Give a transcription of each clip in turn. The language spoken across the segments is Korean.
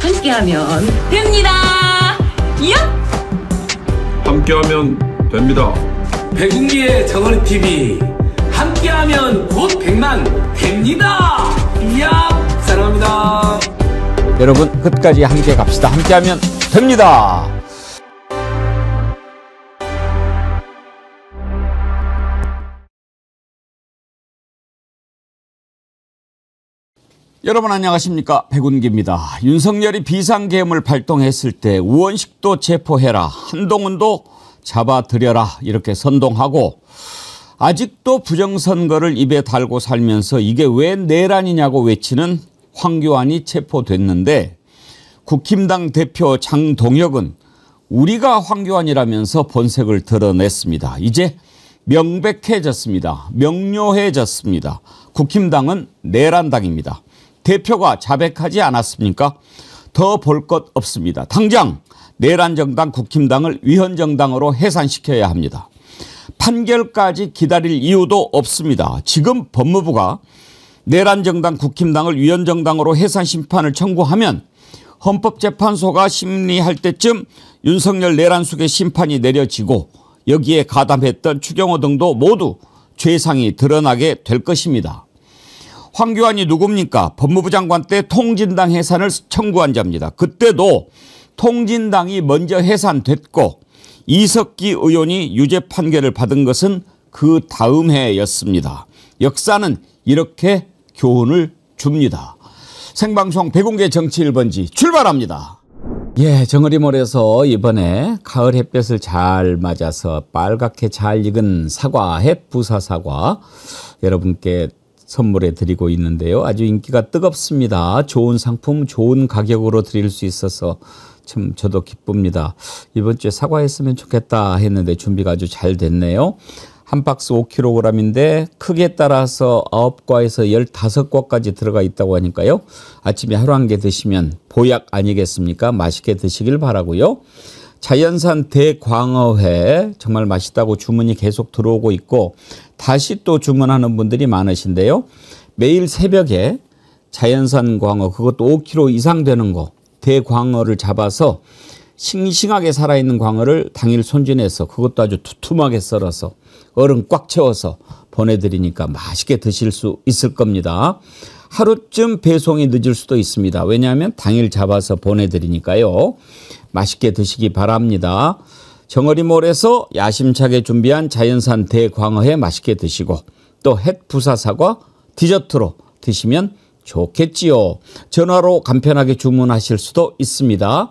함께하면 됩니다. 야! 함께하면 됩니다. 백운기의 정어리 TV 함께하면 곧 100만 됩니다. 이야 사랑합니다. 여러분 끝까지 함께 갑시다. 함께하면 됩니다. 여러분 안녕하십니까, 백운기입니다. 윤석열이 비상계엄을 발동했을 때 우원식도 체포해라, 한동훈도 잡아들여라 이렇게 선동하고 아직도 부정선거를 입에 달고 살면서 이게 왜 내란이냐고 외치는 황교안이 체포됐는데, 국힘당 대표 장동혁은 우리가 황교안이라면서 본색을 드러냈습니다. 이제 명백해졌습니다. 명료해졌습니다. 국힘당은 내란당입니다. 대표가 자백하지 않았습니까? 더 볼 것 없습니다. 당장 내란정당 국힘당을 위헌정당으로 해산시켜야 합니다. 판결까지 기다릴 이유도 없습니다. 지금 법무부가 내란정당 국힘당을 위헌정당으로 해산 심판을 청구하면 헌법재판소가 심리할 때쯤 윤석열 내란수계 심판이 내려지고 여기에 가담했던 추경호 등도 모두 죄상이 드러나게 될 것입니다. 황교안이 누굽니까? 법무부 장관 때 통진당 해산을 청구한 자입니다. 그때도 통진당이 먼저 해산됐고 이석기 의원이 유죄 판결을 받은 것은 그 다음 해였습니다. 역사는 이렇게 교훈을 줍니다. 생방송 백운계 정치 1번지 출발합니다. 예, 정어리몰에서 이번에 가을 햇볕을 잘 맞아서 빨갛게 잘 익은 사과, 햇부사 사과 여러분께 선물해 드리고 있는데요. 아주 인기가 뜨겁습니다. 좋은 상품, 좋은 가격으로 드릴 수 있어서 참 저도 기쁩니다. 이번 주에 사과했으면 좋겠다 했는데 준비가 아주 잘 됐네요. 한 박스 5kg인데 크기에 따라서 9과에서 15과까지 들어가 있다고 하니까요. 아침에 하루 한 개 드시면 보약 아니겠습니까? 맛있게 드시길 바라고요. 자연산 대광어회 정말 맛있다고 주문이 계속 들어오고 있고 다시 또 주문하는 분들이 많으신데요. 매일 새벽에 자연산 광어, 그것도 5kg 이상 되는 거, 대광어를 잡아서 싱싱하게 살아있는 광어를 당일 손질해서 그것도 아주 두툼하게 썰어서 얼음 꽉 채워서 보내드리니까 맛있게 드실 수 있을 겁니다. 하루쯤 배송이 늦을 수도 있습니다. 왜냐하면 당일 잡아서 보내드리니까요. 맛있게 드시기 바랍니다. 정어리몰에서 야심차게 준비한 자연산 대광어회 맛있게 드시고 또 햇부사 사과 디저트로 드시면 좋겠지요. 전화로 간편하게 주문하실 수도 있습니다.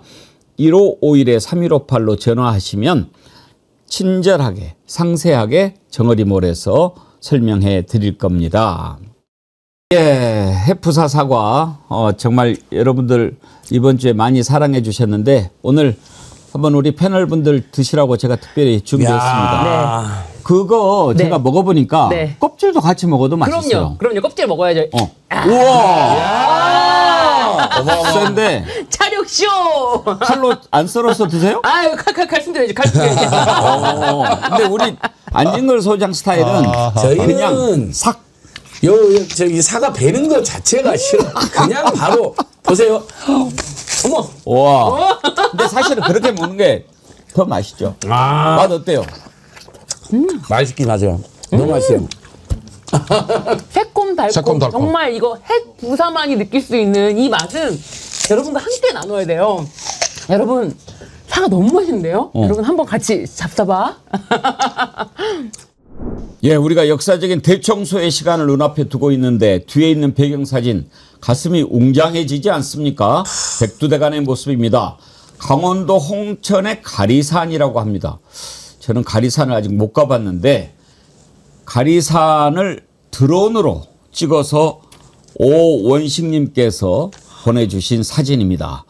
1551-3158로 전화하시면 친절하게 상세하게 정어리몰에서 설명해 드릴 겁니다. 예, 햇부사 사과 정말 여러분들 이번 주에 많이 사랑해 주셨는데 오늘 한번 우리 패널분들 드시라고 제가 특별히 준비했습니다. 네. 그거 네. 제가 먹어보니까 네. 껍질도 같이 먹어도 맛있어요. 그럼요. 껍질 먹어야죠. 우와! 센데 차력쇼! 칼로 안 썰어서 드세요? 아유, 칼 숨겨야지. 칼 숨겨야지. 근데 우리 안진걸 소장 스타일은 저희는 그냥 삭. 저기 사과 베는 것 자체가 싫어. 그냥 바로 보세요. 어머. 와. 근데 사실은 그렇게 먹는 게 더 맛있죠. 맛 어때요? 맛있긴 하죠. 너무 맛있어요. 새콤달콤. 정말 이거 햇 부사만이 느낄 수 있는 이 맛은 여러분과 함께 나눠야 돼요. 여러분, 사과 너무 맛있는데요? 여러분 한번 같이 잡숴봐. 예, 우리가 역사적인 대청소의 시간을 눈앞에 두고 있는데 뒤에 있는 배경사진 가슴이 웅장해지지 않습니까? 백두대간의 모습입니다. 강원도 홍천의 가리산이라고 합니다. 저는 가리산을 아직 못 가봤는데 가리산을 드론으로 찍어서 오원식님께서 보내주신 사진입니다.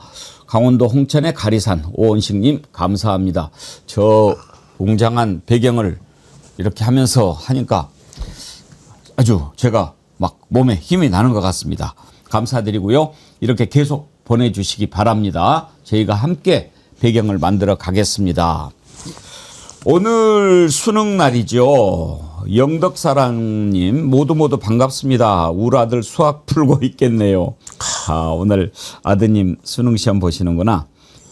강원도 홍천의 가리산 오원식님 감사합니다. 저 웅장한 배경을 이렇게 하면서 하니까 아주 제가 막 몸에 힘이 나는 것 같습니다. 감사드리고요. 이렇게 계속 보내주시기 바랍니다. 저희가 함께 배경을 만들어 가겠습니다. 오늘 수능 날이죠. 영덕사랑님 모두 반갑습니다. 우리 아들 수학 풀고 있겠네요. 오늘 아드님 수능 시험 보시는구나.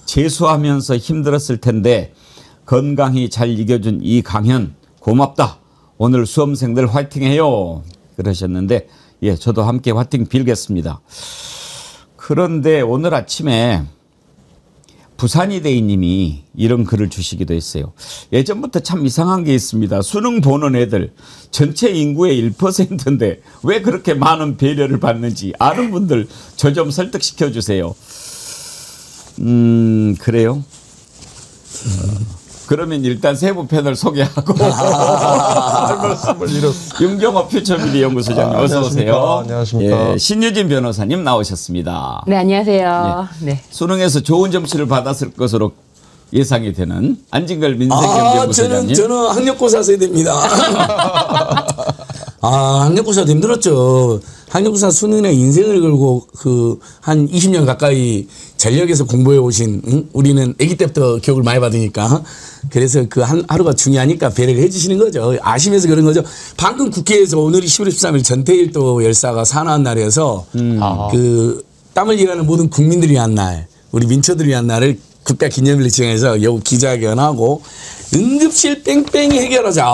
재수하면서 힘들었을 텐데 건강히 잘 이겨준 이강현 고맙다. 오늘 수험생들 화이팅해요. 그러셨는데 예, 저도 함께 화이팅 빌겠습니다. 그런데 오늘 아침에 부산이대이님이 이런 글을 주시기도 했어요. 예전부터 참 이상한 게 있습니다. 수능 보는 애들 전체 인구의 1%인데 왜 그렇게 많은 배려를 받는지 아는 분들 저 좀 설득시켜 주세요. 그래요? 그러면 일단 세부 패널 소개하고 말씀을 잃었어. 윤경호 퓨처미디 연구소장님 어서 오세요. 안녕하십니까. 예, 신유진 변호사님 나오셨습니다. 네, 안녕하세요. 네. 수능에서 좋은 점수를 받았을 것으로 예상이 되는 안진걸 민생경제연구소장님. 저는 학력고사 세대입니다. 학력고사도 힘들었죠. 학력고사 수능에 인생을 걸고 한 20년 가까이 전력에서 공부해 오신 우리는 아기 때부터 교육을 많이 받으니까 그래서 그 하루가 중요하니까 배려를 해주시는 거죠. 아시면서 그런 거죠. 방금 국회에서 오늘이 11월 13일 전태일도 열사가 사나운 날이어서 그 땀을 일하는 모든 국민들을 위한 날, 우리 민초들을 위한 날을 국가 기념일로 지정해서 여우 기자회견하고 응급실 뺑뺑이 해결하자.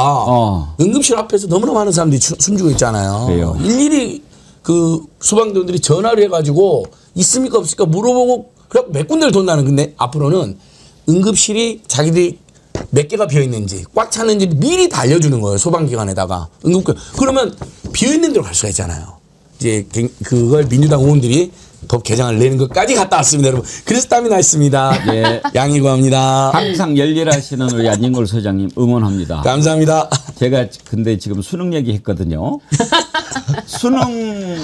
응급실 앞에서 너무나 많은 사람들이 숨지고 있잖아요. 그래요. 일일이 그 소방대원들이 전화를 해가지고 있습니까 없습니까 물어보고 그래 몇 군데를 돈다는. 근데 앞으로는 응급실이 자기들이 몇 개가 비어 있는지 꽉 찼는지 미리 다 알려주는 거예요. 소방기관에다가 그러면 비어 있는 데로 갈 수가 있잖아요. 이제 그걸 민주당 의원들이 법 개정을 내는 것까지 갔다 왔습니다, 여러분. 그래서 땀이 나 있습니다. 예. 양해 구합니다. 항상 열일하시는 우리 안진걸 소장님 응원합니다. 감사합니다. 제가 근데 지금 수능 얘기했거든요. 수능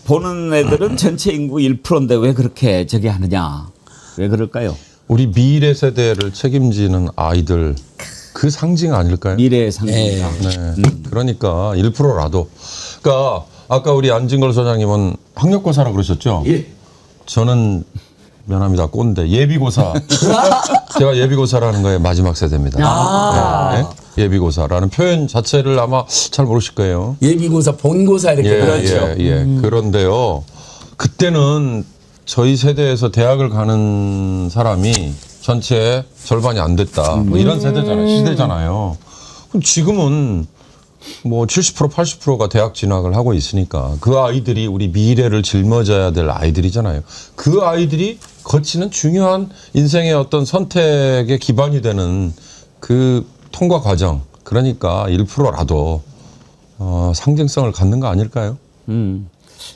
보는 애들은 전체 인구 1%인데 왜 그렇게 저기 하느냐? 왜 그럴까요? 우리 미래 세대를 책임지는 아이들 그 상징 아닐까요? 미래의 상징이다. 네. 그러니까 1%라도. 그러니까 아까 우리 안진걸 소장님은 학력고사라 그러셨죠? 예. 저는 미안합니다. 꼰대. 예비고사. 제가 예비고사라는 거에 마지막 세대입니다. 네. 예비고사라는 표현 자체를 아마 잘 모르실 거예요. 예비고사, 본고사 이렇게. 그렇죠. 그런데요. 그때는 저희 세대에서 대학을 가는 사람이 전체의 절반이 안 됐다. 뭐 이런 세대잖아요. 시대잖아요. 그럼 지금은 뭐 70% 80%가 대학 진학을 하고 있으니까 그 아이들이 우리 미래를 짊어져야 될 아이들이잖아요. 그 아이들이 거치는 중요한 인생의 어떤 선택의 기반이 되는 그 통과 과정. 그러니까 1%라도 상징성을 갖는 거 아닐까요?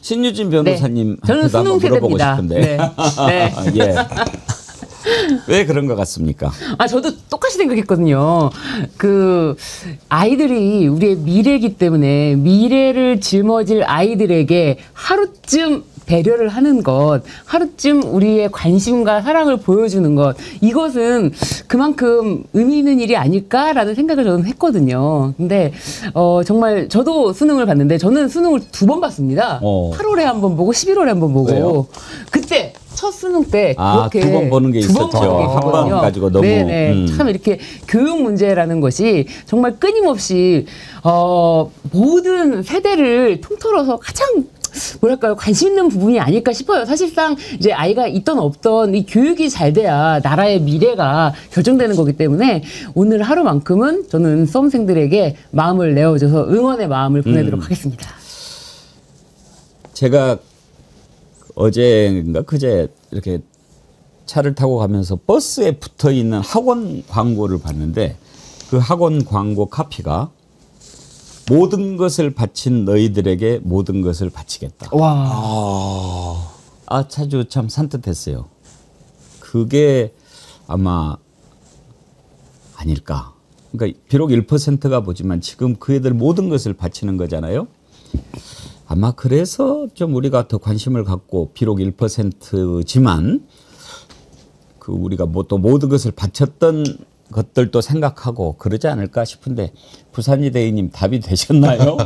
신유진 변호사님 네. 저는 수능 물어보고 세대입니다. 싶은데. 네. 예. 왜 그런 것 같습니까? 저도 똑같이 생각했거든요. 그 아이들이 우리의 미래이기 때문에 미래를 짊어질 아이들에게 하루쯤 배려를 하는 것, 하루쯤 우리의 관심과 사랑을 보여주는 것, 이것은 그만큼 의미 있는 일이 아닐까라는 생각을 저는 했거든요. 근데 정말 저도 수능을 봤는데 저는 수능을 2번 봤습니다. 8월에 한 번 보고 11월에 한 번 보고. 왜요? 그때 첫 수능 때 그렇게 2번 보는 게 두번 있었죠. 보는 게 한 번 있었거든요. 가지고 너무. 네네. 참 이렇게 교육 문제라는 것이 정말 끊임없이 모든 세대를 통틀어서 가장 뭐랄까요, 관심 있는 부분이 아닐까 싶어요. 사실상 이제 아이가 있던 없던 이 교육이 잘 돼야 나라의 미래가 결정되는 거기 때문에 오늘 하루만큼은 저는 수험생들에게 마음을 내어줘서 응원의 마음을 보내도록 하겠습니다. 제가 어제인가 그제 이렇게 차를 타고 가면서 버스에 붙어 있는 학원 광고를 봤는데 그 학원 광고 카피가 모든 것을 바친 너희들에게 모든 것을 바치겠다. 와. 아주 참 산뜻했어요. 그게 아마 아닐까. 그러니까 비록 1%가 보지만 지금 그 애들 모든 것을 바치는 거잖아요. 아마 그래서 좀 우리가 더 관심을 갖고 비록 1%지만 그 우리가 뭐 또 모든 것을 바쳤던 것들도 생각하고 그러지 않을까 싶은데 부산이대이님 답이 되셨나요?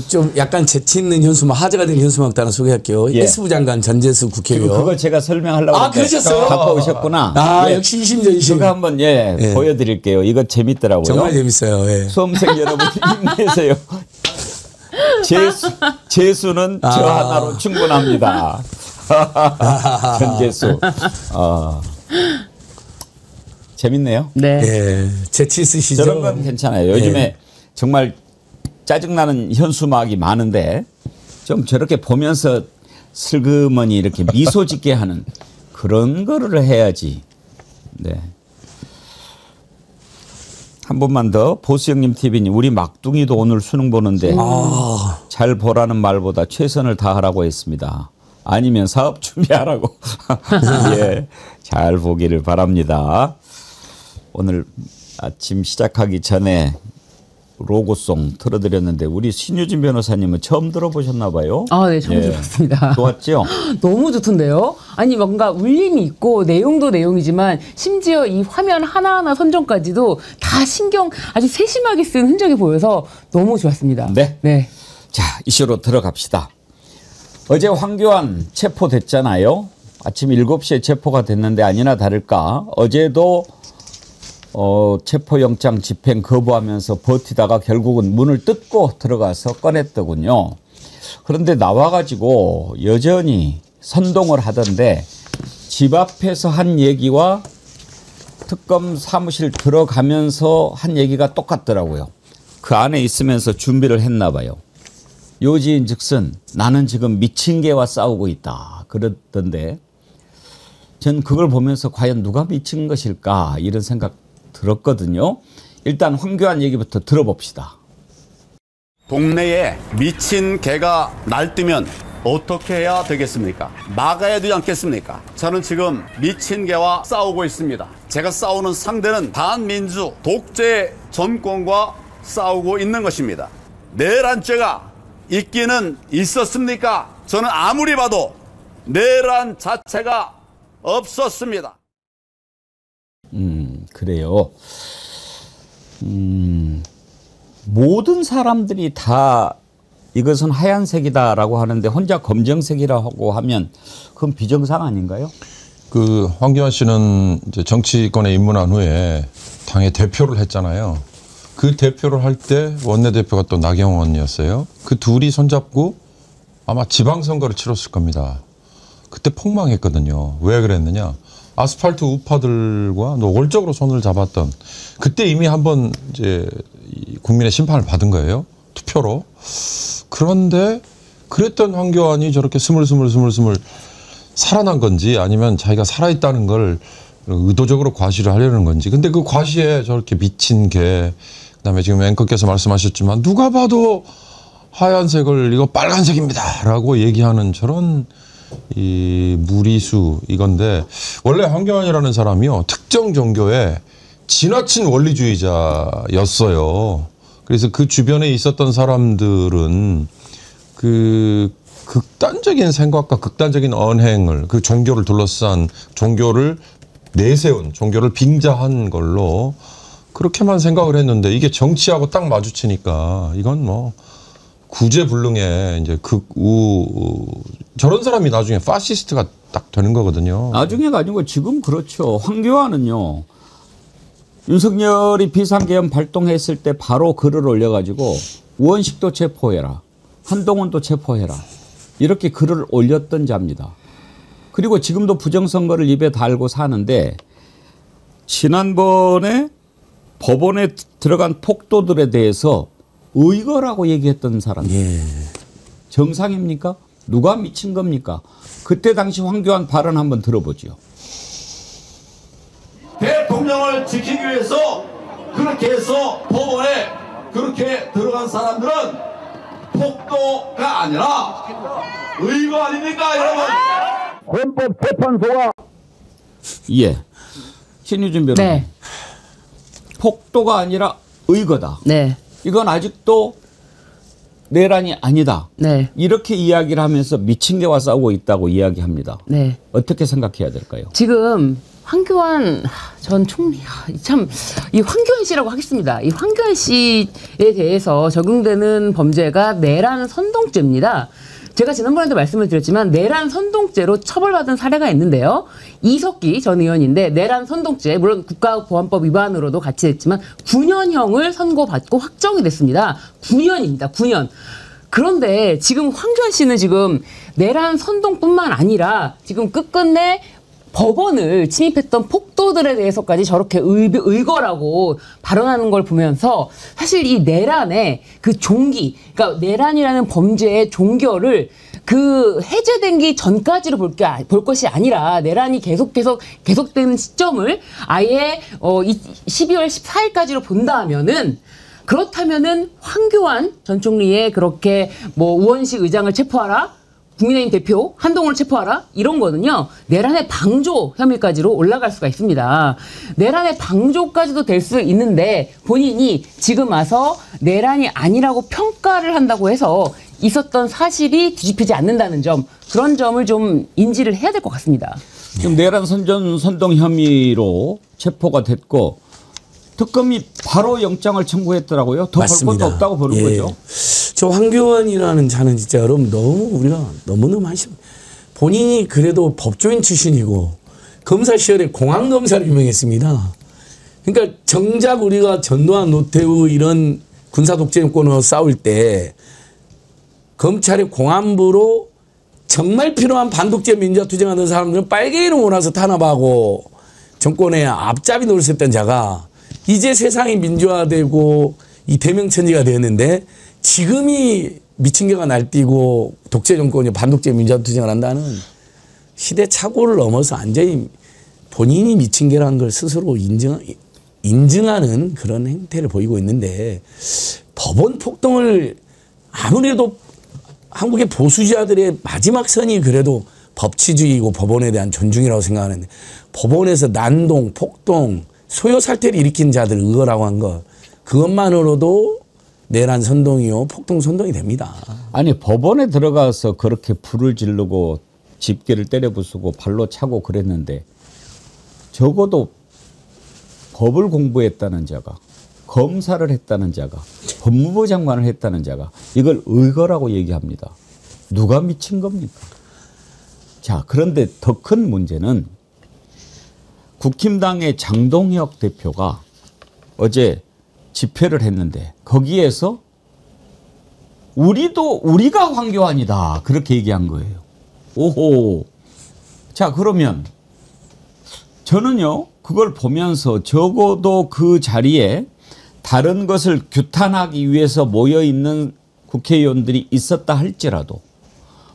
좀 약간 재치 있는 현수막, 화제가 된 현수막도 하나 소개할게요. 예. S부 장관 전재수 국회의원. 그거 제가 설명하려고 했는데 그러셨어요? 갖고 오셨구나. 예. 역시 이심전심. 그거 한번 보여드릴게요. 이거 재밌더라고요. 정말 재밌어요. 예. 수험생 여러분 힘내세요. 재수는 저 하나로 충분합니다. 전재수. 재밌네요. 네. 예, 재치 있으시죠? 저런 건 괜찮아요. 요즘에 예. 정말 짜증나는 현수막이 많은데 좀 저렇게 보면서 슬그머니 이렇게 미소 짓게 하는 그런 거를 해야지. 네. 한 번만 더. 보수형님 TV님, 우리 막둥이도 오늘 수능 보는데 잘 보라는 말보다 최선을 다하라고 했습니다. 아니면 사업 준비하라고. 예, 잘 보기를 바랍니다. 오늘 아침 시작하기 전에 로고송 틀어드렸는데 우리 신유진 변호사님은 처음 들어보셨나 봐요. 아, 네, 처음 들었습니다. 좋았죠? 너무 좋던데요? 아니, 뭔가 울림이 있고 내용도 내용이지만 심지어 이 화면 하나하나 선정까지도 다 신경 아주 세심하게 쓴 흔적이 보여서 너무 좋았습니다. 네. 네. 자, 이슈로 들어갑시다. 어제 황교안 체포됐잖아요. 아침 7시에 체포가 됐는데 아니나 다를까 어제도 체포영장 집행 거부하면서 버티다가 결국은 문을 뜯고 들어가서 꺼냈더군요. 그런데 나와가지고 여전히 선동을 하던데 집 앞에서 한 얘기와 특검 사무실 들어가면서 한 얘기가 똑같더라고요. 그 안에 있으면서 준비를 했나 봐요. 요지인 즉슨 나는 지금 미친 개와 싸우고 있다 그러던데 전 그걸 보면서 과연 누가 미친 것일까 이런 생각 들었거든요. 일단 황교안 얘기부터 들어봅시다. 동네에 미친 개가 날뛰면 어떻게 해야 되겠습니까? 막아야 되지 않겠습니까? 저는 지금 미친 개와 싸우고 있습니다. 제가 싸우는 상대는 반민주 독재 정권과 싸우고 있는 것입니다. 내란죄가 있기는 있었습니까? 저는 아무리 봐도 내란 자체가 없었습니다. 그래요. 모든 사람들이 다 이것은 하얀색이다라고 하는데 혼자 검정색이라고 하면 그건 비정상 아닌가요? 그 황교안 씨는 이제 정치권에 입문한 후에 당의 대표를 했잖아요. 그 대표를 할 때 원내대표가 또 나경원이었어요. 그 둘이 손잡고 아마 지방선거를 치렀을 겁니다. 그때 폭망했거든요. 왜 그랬느냐? 아스팔트 우파들과 노골적으로 손을 잡았던 그때 이미 한번 이제 국민의 심판을 받은 거예요. 투표로. 그런데 그랬던 황교안이 저렇게 스물스물 살아난 건지 아니면 자기가 살아있다는 걸 의도적으로 과시를 하려는 건지. 근데 그 과시에 저렇게 미친 개, 그다음에 지금 앵커께서 말씀하셨지만 누가 봐도 하얀색을 이거 빨간색입니다 라고 얘기하는 저런 이 무리수 이건데 원래 황교안이라는 사람이요 특정 종교의 지나친 원리주의자였어요. 그래서 그 주변에 있었던 사람들은 그 극단적인 생각과 극단적인 언행을 그 종교를 둘러싼 종교를 내세운 종교를 빙자한 걸로 그렇게만 생각을 했는데 이게 정치하고 딱 마주치니까 이건 뭐 구제불능의 이제 극우 저런 사람이 나중에 파시스트가 딱 되는 거거든요. 나중에가 아니고 지금 그렇죠. 황교안은요. 윤석열이 비상계엄 발동했을 때 바로 글을 올려가지고 우원식도 체포해라. 한동훈도 체포해라. 이렇게 글을 올렸던 자입니다. 그리고 지금도 부정선거를 입에 달고 사는데 지난번에 법원에 들어간 폭도들에 대해서 의거라고 얘기했던 사람이에요. 정상입니까? 누가 미친 겁니까? 그때 당시 황교안 발언 한번 들어보죠. 대통령을 지키기 위해서 그렇게 해서 법원에 그렇게 들어간 사람들은 폭도가 아니라 의거 아닙니까, 여러분? 헌법재판소가 예. 신유진 변호사. 네. 폭도가 아니라 의거다. 네. 이건 아직도 내란이 아니다. 네. 이렇게 이야기를 하면서 미친 개와 싸우고 있다고 이야기합니다. 네. 어떻게 생각해야 될까요? 지금 황교안 전 총리 참 이 황교안 씨라고 하겠습니다. 이 황교안 씨에 대해서 적용되는 범죄가 내란 선동죄입니다. 제가 지난번에도 말씀을 드렸지만 내란 선동죄로 처벌받은 사례가 있는데요. 이석기 전 의원인데 내란 선동죄 물론 국가보안법 위반으로도 같이 했지만 9년형을 선고받고 확정이 됐습니다. 9년입니다. 9년. 그런데 지금 황교안 씨는 지금 내란 선동뿐만 아니라 지금 끝끝내 법원을 침입했던 폭도들에 대해서까지 저렇게 의거라고 발언하는 걸 보면서 사실 이 내란의 그 종기, 그러니까 내란이라는 범죄의 종결을 그 해제되기 전까지로 볼 것이 아니라 내란이 계속되는 시점을 아예 12월 14일까지로 본다면은 그렇다면은 황교안 전 총리의 그렇게 뭐 우원식 의장을 체포하라, 국민의힘 대표 한동훈을 체포하라 이런 거는요 내란의 방조 혐의까지로 올라갈 수가 있습니다. 내란의 방조까지도 될 수 있는데 본인이 지금 와서 내란이 아니라고 평가를 한다고 해서 있었던 사실이 뒤집히지 않는다는 점, 그런 점을 좀 인지를 해야 될 것 같습니다. 지금 내란 선동 혐의로 체포가 됐고 특검이 바로 영장을 청구했더라고요. 더 볼 것도 없다고 보는 거죠. 저 황교안이라는 자는 진짜 여러분 우리가 너무너무 한심. 본인이 그래도 법조인 출신이고 검사 시절에 공안검사로 유명했습니다. 그러니까 정작 우리가 전두환, 노태우 이런 군사 독재 정권으로 싸울 때 검찰의 공안부로 정말 필요한 반독재 민주화 투쟁하는 사람들은 빨개 이름 몰아서 탄압하고 정권의 앞잡이 노릇했던 자가 이제 세상이 민주화되고 이 대명천지가 되었는데 지금이 미친 개가 날뛰고 독재 정권이 반독재 민주화 투쟁을 한다는 시대착오를 넘어서 완전히 본인이 미친 개라는 걸 스스로 인증하는 그런 행태를 보이고 있는데 법원 폭동을 아무래도 한국의 보수자들의 마지막 선이 그래도 법치주의이고 법원에 대한 존중이라고 생각하는데 법원에서 난동, 폭동, 소요 사태를 일으킨 자들 의거라고 한 것 그것만으로도 내란 선동이요 폭동 선동이 됩니다. 아니 법원에 들어가서 그렇게 불을 지르고 집게를 때려 부수고 발로 차고 그랬는데 적어도 법을 공부했다는 자가 검사를 했다는 자가 법무부 장관을 했다는 자가 이걸 의거라고 얘기합니다. 누가 미친 겁니까? 자, 그런데 더 큰 문제는 국힘당의 장동혁 대표가 어제 집회를 했는데 거기에서 우리가 황교안이다 그렇게 얘기한 거예요. 오호. 자, 그러면 저는요 그걸 보면서 적어도 그 자리에 다른 것을 규탄하기 위해서 모여있는 국회의원들이 있었다 할지라도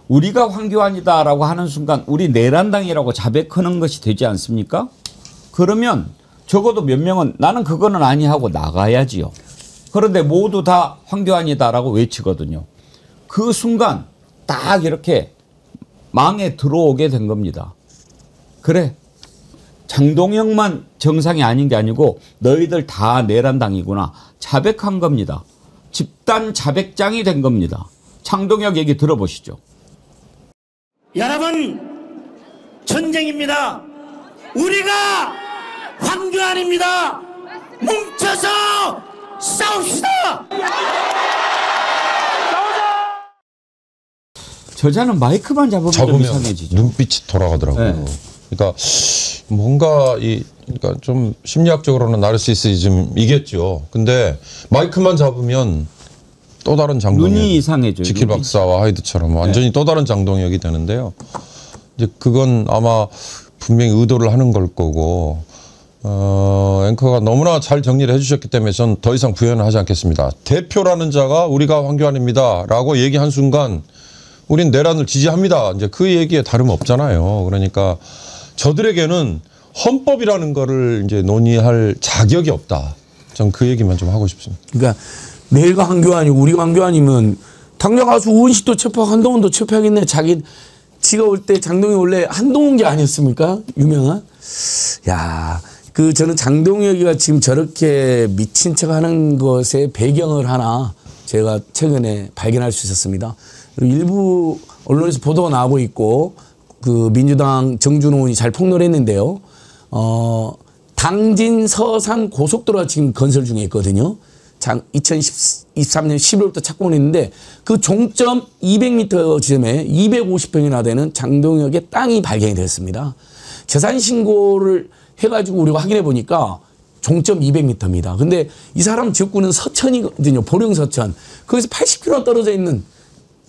우리가 황교안이다라고 하는 순간 우리 내란당이라고 자백하는 것이 되지 않습니까? 그러면 적어도 몇 명은 나는 그거는 아니 하고 나가야지요. 그런데 모두 다 황교안이다라고 외치거든요. 그 순간 딱 이렇게 망에 들어오게 된 겁니다. 그래. 장동혁만 정상이 아닌 게 아니고 너희들 다 내란당이구나. 자백한 겁니다. 집단 자백장이 된 겁니다. 장동혁 얘기 들어보시죠. 여러분, 전쟁입니다. 우리가 황교안입니다. 뭉쳐서 싸웁시다. 저자는 마이크만 잡으면 좀 이상해지죠. 눈빛이 돌아가더라고요. 네. 그러니까 뭔가 그러니까 좀 심리학적으로는 나르시시즘이겠죠. 근데 마이크만 잡으면 또 다른 장동혁. 눈이 이상해져요. 지킬 박사와 하이드처럼 완전히 또 다른 장동혁이 되는데요. 이제 그건 아마 분명히 의도를 하는 걸 거고 앵커가 너무나 잘 정리를 해주셨기 때문에 전 더 이상 부연을 하지 않겠습니다. 대표라는 자가 우리가 황교안입니다라고 얘기한 순간 우린 내란을 지지합니다. 이제 그 얘기에 다름없잖아요. 그러니까 저들에게는 헌법이라는 거를 이제 논의할 자격이 없다. 전 그 얘기만 좀 하고 싶습니다. 그러니까 내가 황교안이고 우리가 황교안이면 당장 가서 우은식도 체포하고 한동훈도 체포하겠네. 지가 올 때 장동혁 원래 한동훈 게 아니었습니까? 유명한. 야, 저는 장동혁이가 지금 저렇게 미친 척하는 것의 배경을 하나 제가 최근에 발견할 수 있었습니다. 그리고 일부 언론에서 보도가 나오고 있고 그 민주당 정준호 의원이 잘 폭로했는데요. 당진 서산 고속도로가 지금 건설 중에 있거든요. 2023년 11월부터 착공을 했는데 그 종점 200m 지점에 250평이나 되는 장동혁의 땅이 발견이 되었습니다. 재산 신고를 해가지고 우리가 확인해 보니까 종점 200m입니다. 근데 이 사람 지역구는 서천이거든요. 보령 서천. 거기서 80km 떨어져 있는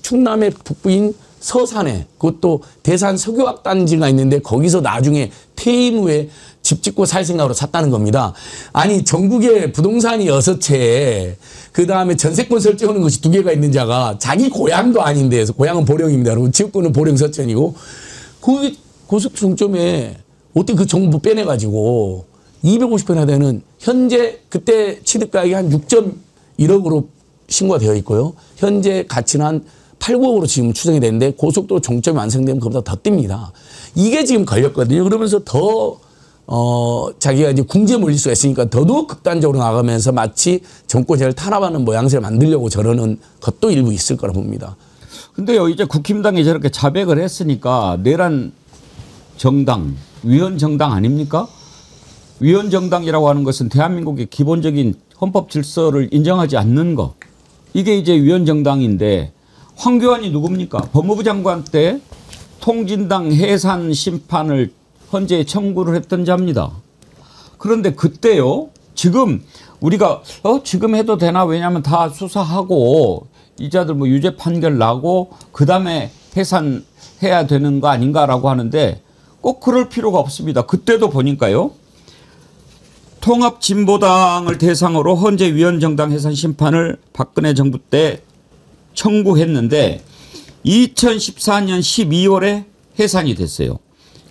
충남의 북부인 서산에 그것도 대산 석유화단지가 있는데 거기서 나중에 퇴임 후에 집 짓고 살 생각으로 샀다는 겁니다. 아니 전국에 부동산이 6채 그다음에 전세권 설정하는 것이 2개가 있는 자가 자기 고향도 아닌데 고향은 보령입니다. 여러분 지역구는 보령 서천이고 그 고속 중점에 어떻게 그 정보 빼내가지고 250회나 되는 현재 그때 취득가액이 한 6.1억으로 신고가 되어 있고요. 현재 가치는 한 8, 9억으로 지금 추정이 되는데 고속도로 종점이 완성되면 그보다 더 뜁니다. 이게 지금 걸렸거든요. 그러면서 더 자기가 이제 궁지에 몰릴 수가 있으니까 더더욱 극단적으로 나가면서 마치 정권을 탄압하는 모양새를 만들려고 저러는 것도 일부 있을 거라 봅니다. 근데요, 이제 국힘당이 저렇게 자백을 했으니까 내란 정당, 위헌 정당 아닙니까? 위헌 정당이라고 하는 것은 대한민국의 기본적인 헌법 질서를 인정하지 않는 거. 이게 이제 위헌 정당인데 황교안이 누굽니까? 법무부 장관 때 통진당 해산 심판을 헌재에 청구를 했던 자입니다. 그런데 그때요, 지금 우리가 지금 해도 되나? 왜냐하면 다 수사하고 이자들 뭐 유죄 판결 나고 그 다음에 해산해야 되는 거 아닌가라고 하는데 꼭 그럴 필요가 없습니다. 그때도 보니까요, 통합진보당을 대상으로 헌재 위헌정당 해산 심판을 박근혜 정부 때 청구했는데 2014년 12월에 해산이 됐어요.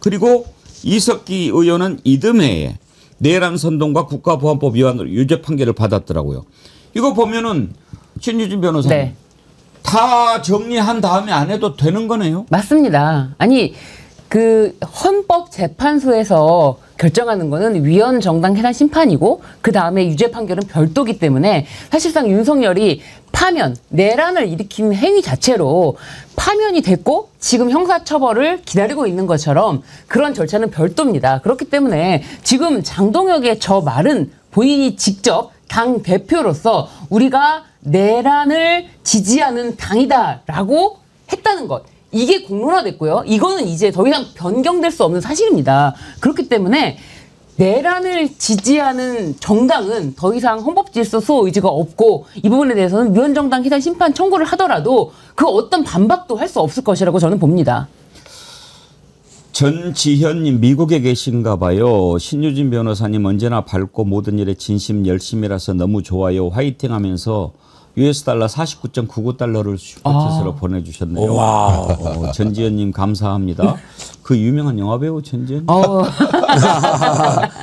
그리고 이석기 의원은 이듬해에 내란 선동과 국가보안법 위반으로 유죄 판결을 받았더라고요. 이거 보면은 신유진 변호사님, 네. 다 정리한 다음에 안 해도 되는 거네요. 맞습니다. 아니 그 헌법재판소에서 결정하는 거는 위헌 정당 해산 심판이고 그 다음에 유죄 판결은 별도기 때문에 사실상 윤석열이 파면, 내란을 일으킨 행위 자체로 파면이 됐고 지금 형사처벌을 기다리고 있는 것처럼 그런 절차는 별도입니다. 그렇기 때문에 지금 장동혁의 저 말은 본인이 직접 당 대표로서 우리가 내란을 지지하는 당이다라고 했다는 것. 이게 공론화됐고요. 이거는 이제 더 이상 변경될 수 없는 사실입니다. 그렇기 때문에 내란을 지지하는 정당은 더 이상 헌법질서 수호 의지가 없고 이 부분에 대해서는 위헌정당 해산 심판 청구를 하더라도 그 어떤 반박도 할 수 없을 것이라고 저는 봅니다. 전지현님 미국에 계신가 봐요. 신유진 변호사님 언제나 밝고 모든 일에 진심 열심이라서 너무 좋아요. 화이팅 하면서 US 달러 49.99달러를 슈퍼챗으로 보내주셨네요. 전지현님 감사합니다. 그 유명한 영화배우 전지현.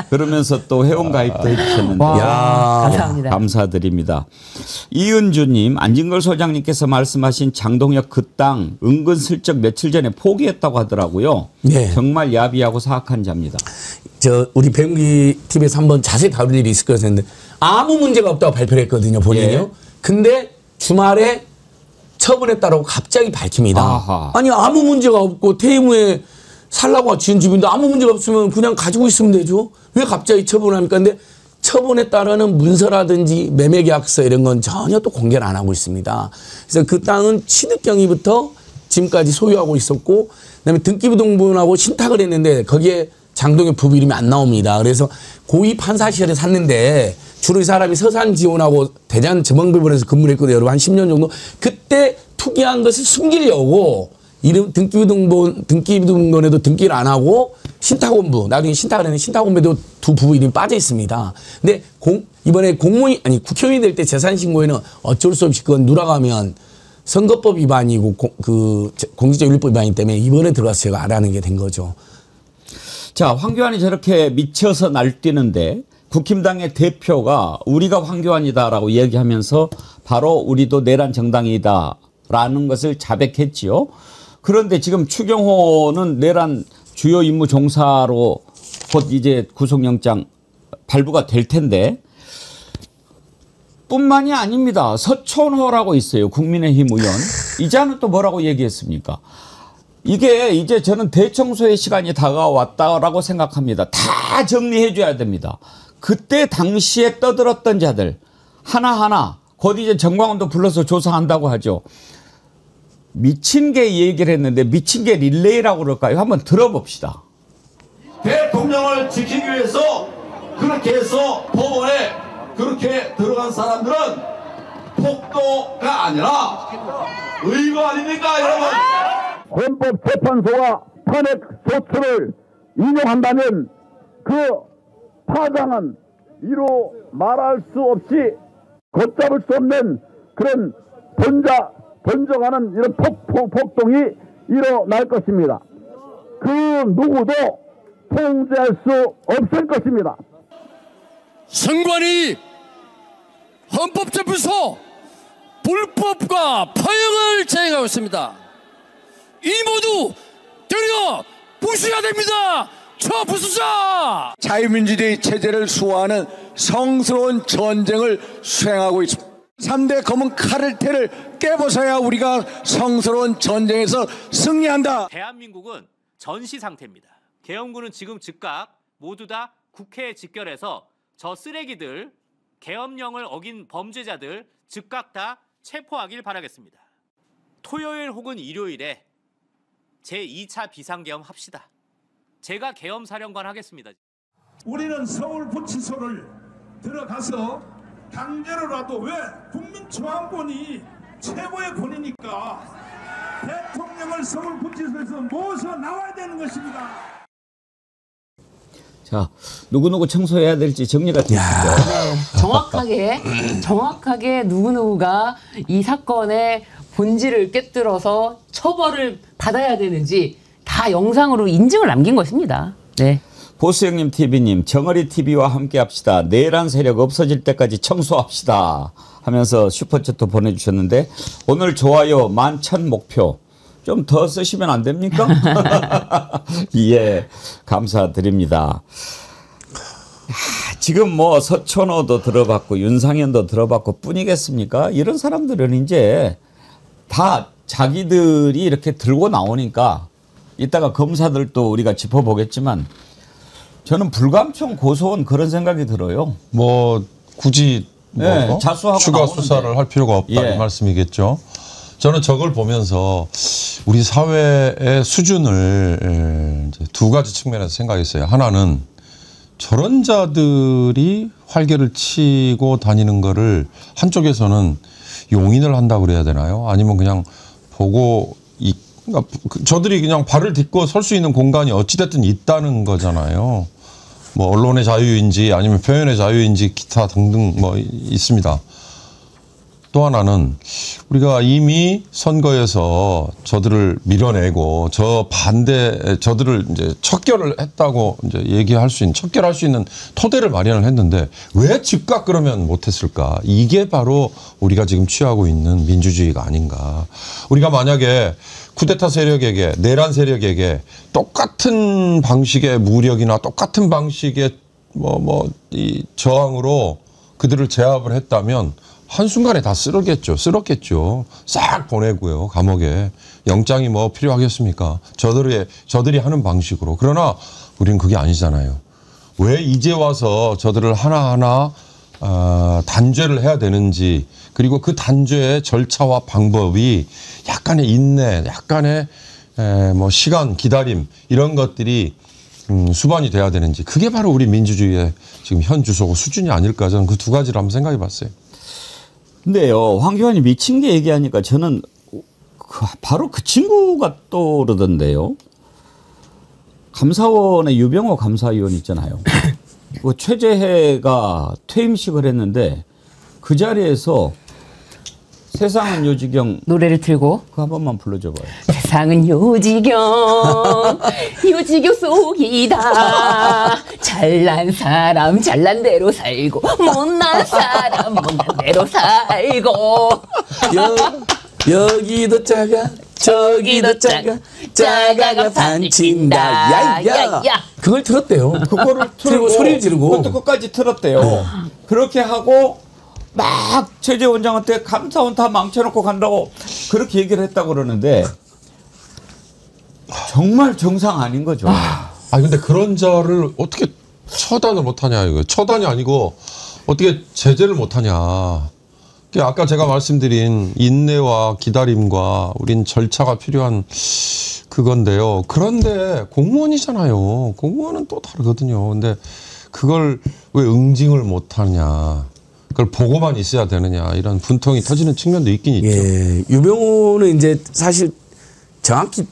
그러면서 또 회원가입도 해주셨는데 감사합니다. 감사드립니다. 이은주님, 안진걸 소장님께서 말씀하신 장동혁 그 땅 은근슬쩍 며칠 전에 포기했다고 하더라고요. 네. 정말 야비하고 사악한 자입니다. 우리 배웅기 TV에서 한번 자세히 다룰 일이 있을 거였는데 아무 문제가 없다고 발표를 했거든요, 본인이요. 예. 근데 주말에 처분했다라고 갑자기 밝힙니다. 아하. 아니 아무 문제가 없고 퇴임 후에 살라고 지은 집인데 아무 문제가 없으면 그냥 가지고 있으면 되죠. 왜 갑자기 처분을 합니까? 근데 처분에 따르는 문서라든지 매매계약서 이런 건 전혀 또 공개를 안 하고 있습니다. 그래서 그 땅은 취득경위부터 지금까지 소유하고 있었고 그다음에 등기부등본하고 신탁을 했는데 거기에 장동혁 부부 이름이 안 나옵니다. 그래서 고위 판사 시절에 샀는데 주로 이 사람이 서산지원하고 대전 지방법원에서 근무를 했거든요. 여러분 한 10년 정도. 그때 투기한 것을 숨기려고 이름 등기부등본에도 등기를 안 하고 신탁원부 나중에 신탁을 했는데 신탁원부에도 두 부부 이름이 빠져 있습니다. 근데 이번에 국회의원이 될 때 재산신고에는 어쩔 수 없이 그건 누락하면 선거법 위반이고 공직자윤리법 위반이기 때문에 이번에 들어가서 제가 알아내는 게 된 거죠. 자, 황교안이 저렇게 미쳐서 날뛰는데 국힘당의 대표가 우리가 황교안이다라고 얘기하면서 바로 우리도 내란 정당이다라는 것을 자백했지요. 그런데 지금 추경호는 내란 주요 임무 종사로 곧 이제 구속영장 발부가 될 텐데 뿐만이 아닙니다. 서천호라고 있어요. 국민의힘 의원. 이자는 또 뭐라고 얘기했습니까? 이게 이제 저는 대청소의 시간이 다가왔다라고 생각합니다. 다 정리해 줘야 됩니다. 그때 당시에 떠들었던 자들 하나하나 곧 이제 정광훈도 불러서 조사한다고 하죠. 미친 개 얘기를 했는데 미친 개 릴레이라고 그럴까요? 한번 들어봅시다. 대통령을 지키기 위해서 그렇게 해서 법원에 그렇게 들어간 사람들은 폭도가 아니라 의거 아닙니까, 여러분? 헌법재판소가 탄핵 소추를 인용한다면 그 파장은 이루 말할 수 없이 걷잡을 수 없는 그런 번져가는 이런 폭동이 일어날 것입니다. 그 누구도 통제할 수 없을 것입니다. 선관위 헌법재판소 불법과 파행을 자행하고 있습니다. 이 모두 되려 부수해야 됩니다. 부수자! 자유민주주의 체제를 수호하는 성스러운 전쟁을 수행하고 있습니다. 3대 검은 카르텔을 깨부숴야 우리가 성스러운 전쟁에서 승리한다. 대한민국은 전시 상태입니다. 계엄군은 지금 즉각 모두 다 국회에 직결해서 저 쓰레기들, 계엄령을 어긴 범죄자들 즉각 다 체포하길 바라겠습니다. 토요일 혹은 일요일에 제2차 비상계엄 합시다. 제가 계엄사령관 하겠습니다. 우리는 서울구치소를 들어가서 강제로라도 왜 국민중앙권이 최고의 권위니까 대통령을 서울구치소에서 모셔 나와야 되는 것입니다. 자, 누구누구 청소해야 될지 정리가 됐습니다. 네, 정확하게 누구누구가 이 사건의 본질을 꿰뚫어서 처벌을 받아야 되는지 다 영상으로 인증을 남긴 것입니다. 네. 보수형님 TV님, 정어리 TV와 함께 합시다. 내란 세력 없어질 때까지 청소합시다 하면서 슈퍼챗도 보내주셨는데 오늘 좋아요 11,000 목표 좀 더 쓰시면 안 됩니까? 예, 감사드립니다. 지금 뭐 서천호도 들어봤고 윤상현도 들어봤고 뿐이겠습니까? 이런 사람들은 이제 다 자기들이 이렇게 들고 나오니까 이따가 검사들도 우리가 짚어보겠지만 저는 불감청 고소원 그런 생각이 들어요. 뭐 굳이 뭐 네, 자수하고 추가 나오는데. 수사를 할 필요가 없다 예. 이 말씀이겠죠. 저는 저걸 보면서 우리 사회의 수준을 이제 두 가지 측면에서 생각했어요. 하나는 저런 자들이 활개를 치고 다니는 거를 한쪽에서는 용인을 한다고 그래야 되나요? 아니면 그냥 보고 그러니까 저들이 그냥 발을 딛고 설 수 있는 공간이 어찌됐든 있다는 거잖아요. 뭐 언론의 자유인지 아니면 표현의 자유인지 기타 등등 뭐 있습니다. 또 하나는 우리가 이미 선거에서 저들을 밀어내고 저들을 이제 척결을 했다고 이제 얘기할 수 있는 척결할 수 있는 토대를 마련을 했는데 왜 즉각 그러면 못했을까? 이게 바로 우리가 지금 취하고 있는 민주주의가 아닌가. 우리가 만약에 쿠데타 세력에게 내란 세력에게 똑같은 방식의 무력이나 똑같은 방식의 이 저항으로 그들을 제압을 했다면 한순간에 다 쓸었겠죠. 싹 보내고요. 감옥에. 영장이 뭐 필요하겠습니까? 저들이 하는 방식으로. 그러나 우리는 그게 아니잖아요. 왜 이제 와서 저들을 하나하나 단죄를 해야 되는지, 그리고 그 단죄의 절차와 방법이 약간의 인내, 약간의 뭐 시간, 기다림 이런 것들이 수반이 돼야 되는지, 그게 바로 우리 민주주의의 지금 현 주소고 수준이 아닐까. 저는 그 두 가지를 한번 생각해 봤어요. 근데요, 황교안이 미친 게 얘기하니까 저는 바로 그 친구가 떠오르던데요. 감사원의 유병호 감사위원 있잖아요. 그 최재해가 퇴임식을 했는데 그 자리에서 세상은 요지경 노래를 틀고 그 한 번만 불러줘봐요. 세상은 요지경 속이다. 잘난 사람 잘난 대로 살고 못난 사람 못난 대로 살고 여기도 작아 저기도 작아 작아가 반친다. 야야. 그걸 틀었대요. 그거를 틀고 소리를 지르고 그것도 끝까지 틀었대요. 그렇게 하고 막 최재 원장한테 감사원 다 망쳐놓고 간다고 그렇게 얘기를 했다고 그러는데 정말 정상 아닌 거죠. 근데 그런 자를 어떻게 처단을 못하냐 이거. 처단이 아니고 어떻게 제재를 못하냐. 아까 제가 말씀드린 인내와 기다림과 우린 절차가 필요한 그건데요. 그런데 공무원이잖아요. 공무원은 또 다르거든요. 근데 그걸 왜 응징을 못하냐. 그걸 보고만 있어야 되느냐 이런 분통이 터지는 측면도 있긴 있죠. 예, 유병호는 이제 사실 정확히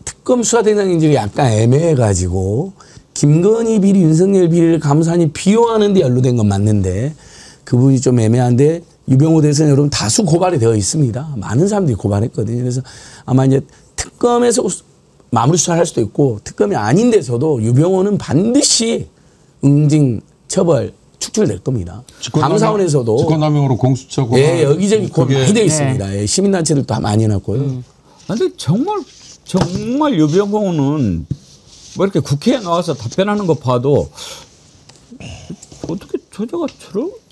특검 수사 대상인지가 약간 애매해가지고 김건희 비리, 윤석열 비리를 감사원이 비호하는 데 연루된 건 맞는데 그 부분이 좀 애매한데 유병호 대선 여러분 다수 고발이 되어 있습니다. 많은 사람들이 고발했거든요. 그래서 아마 이제 특검에서 마무리 수사를 할 수도 있고 특검이 아닌 데서도 유병호는 반드시 응징 처벌 축출될 겁니다. 감사원에서도 직권남용으로 공수처 고발 예, 여기저기 고발 많이 되어 있습니다. 예, 시민단체들도 많이 해놨고요. 근데 정말 유병호는 뭐 이렇게 국회에 나와서 답변하는 거 봐도 어떻게 저자가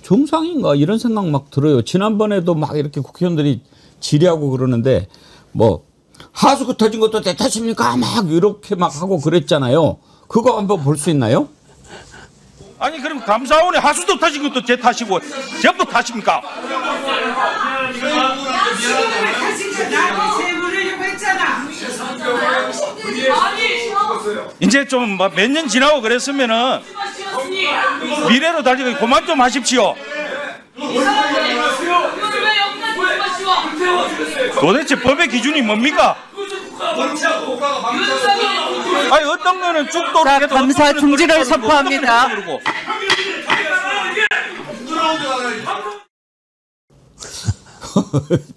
정상인가 이런 생각 막 들어요. 지난번에도 막 이렇게 국회의원들이 질의하고 그러는데 뭐 하수구 터진 것도 내 탓입니까? 막 이렇게 막 하고 그랬잖아요. 그거 한번 볼 수 있나요? 아니 그럼 감사원에 하수도 터진 것도 제 탓이고 전부 탓입니까? 이제 좀 몇 년 지나고 그랬으면은 미래로 달리고 그만 좀 하십시오. 도대체 법의 기준이 뭡니까? 아니 어떤 거는 죽도록 자, 감사 중지를 선포합니다.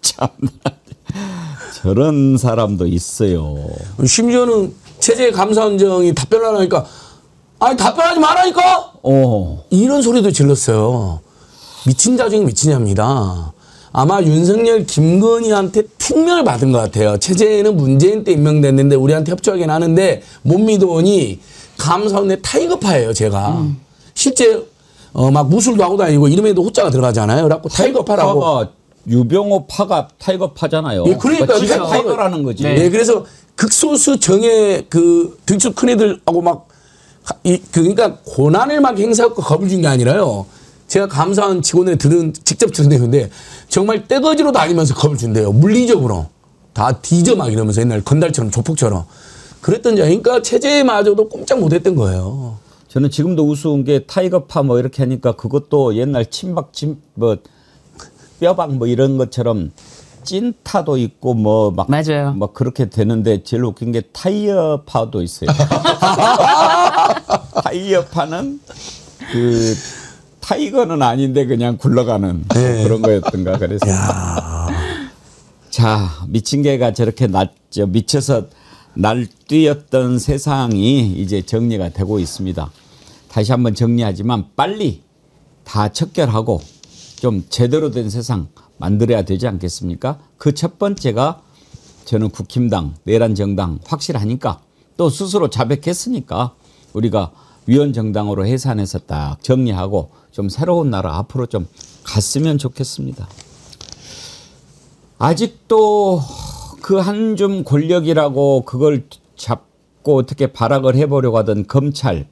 참나 저런 사람도 있어요. 심지어는 체제 감사원장이 답변을 안 하니까 아니 답변하지 말라니까 이런 소리도 질렀어요. 미친 자 중에 미친자입니다. 아마 윤석열 김건희한테 특명을 받은 것 같아요. 체제에는 문재인 때 임명됐는데 우리한테 협조하긴 하는데 못 믿어오니 감사원의 타이거파예요. 제가 실제 막 무술도 하고 다니고 이름에도 호자가 들어가잖아요. 그래갖고 타이거파라고. 유병호 파가 타이거파잖아요. 예, 그러니까 타이거라는 거지. 네. 예, 그래서 극소수 정의 그 등수 큰 애들하고 막 그러니까 고난을 막 행사하고 겁을 준 게 아니라요. 제가 감사원 직원들이 직접 들은 내용인데 정말 떼거지로 다니면서 겁을 준대요. 물리적으로 다 뒤져 막 이러면서 옛날 건달처럼 조폭처럼 그랬던 자니까 체제마저도 꼼짝 못했던 거예요. 저는 지금도 우스운 게 타이거파 뭐 이렇게 하니까 그것도 옛날 친박 뭐 뼈박 뭐 이런 것처럼 찐타도 있고 뭐 막 맞아요. 막 그렇게 되는데 제일 웃긴 게 타이어파도 있어요. 타이어파는 그 타이거는 아닌데 그냥 굴러가는 네. 그런 거였던가 그래서. 자, 미친 개가 저렇게 미쳐서 날뛰었던 세상이 이제 정리가 되고 있습니다. 다시 한번 정리하지만 빨리 다 척결하고 좀 제대로 된 세상 만들어야 되지 않겠습니까? 그 첫 번째가 저는 국힘당, 내란정당 확실하니까 또 스스로 자백했으니까 우리가 위원정당으로 해산해서 딱 정리하고 좀 새로운 나라 앞으로 좀 갔으면 좋겠습니다. 아직도 그 한 줌 권력이라고 그걸 잡고 어떻게 발악을 해보려고 하던 검찰.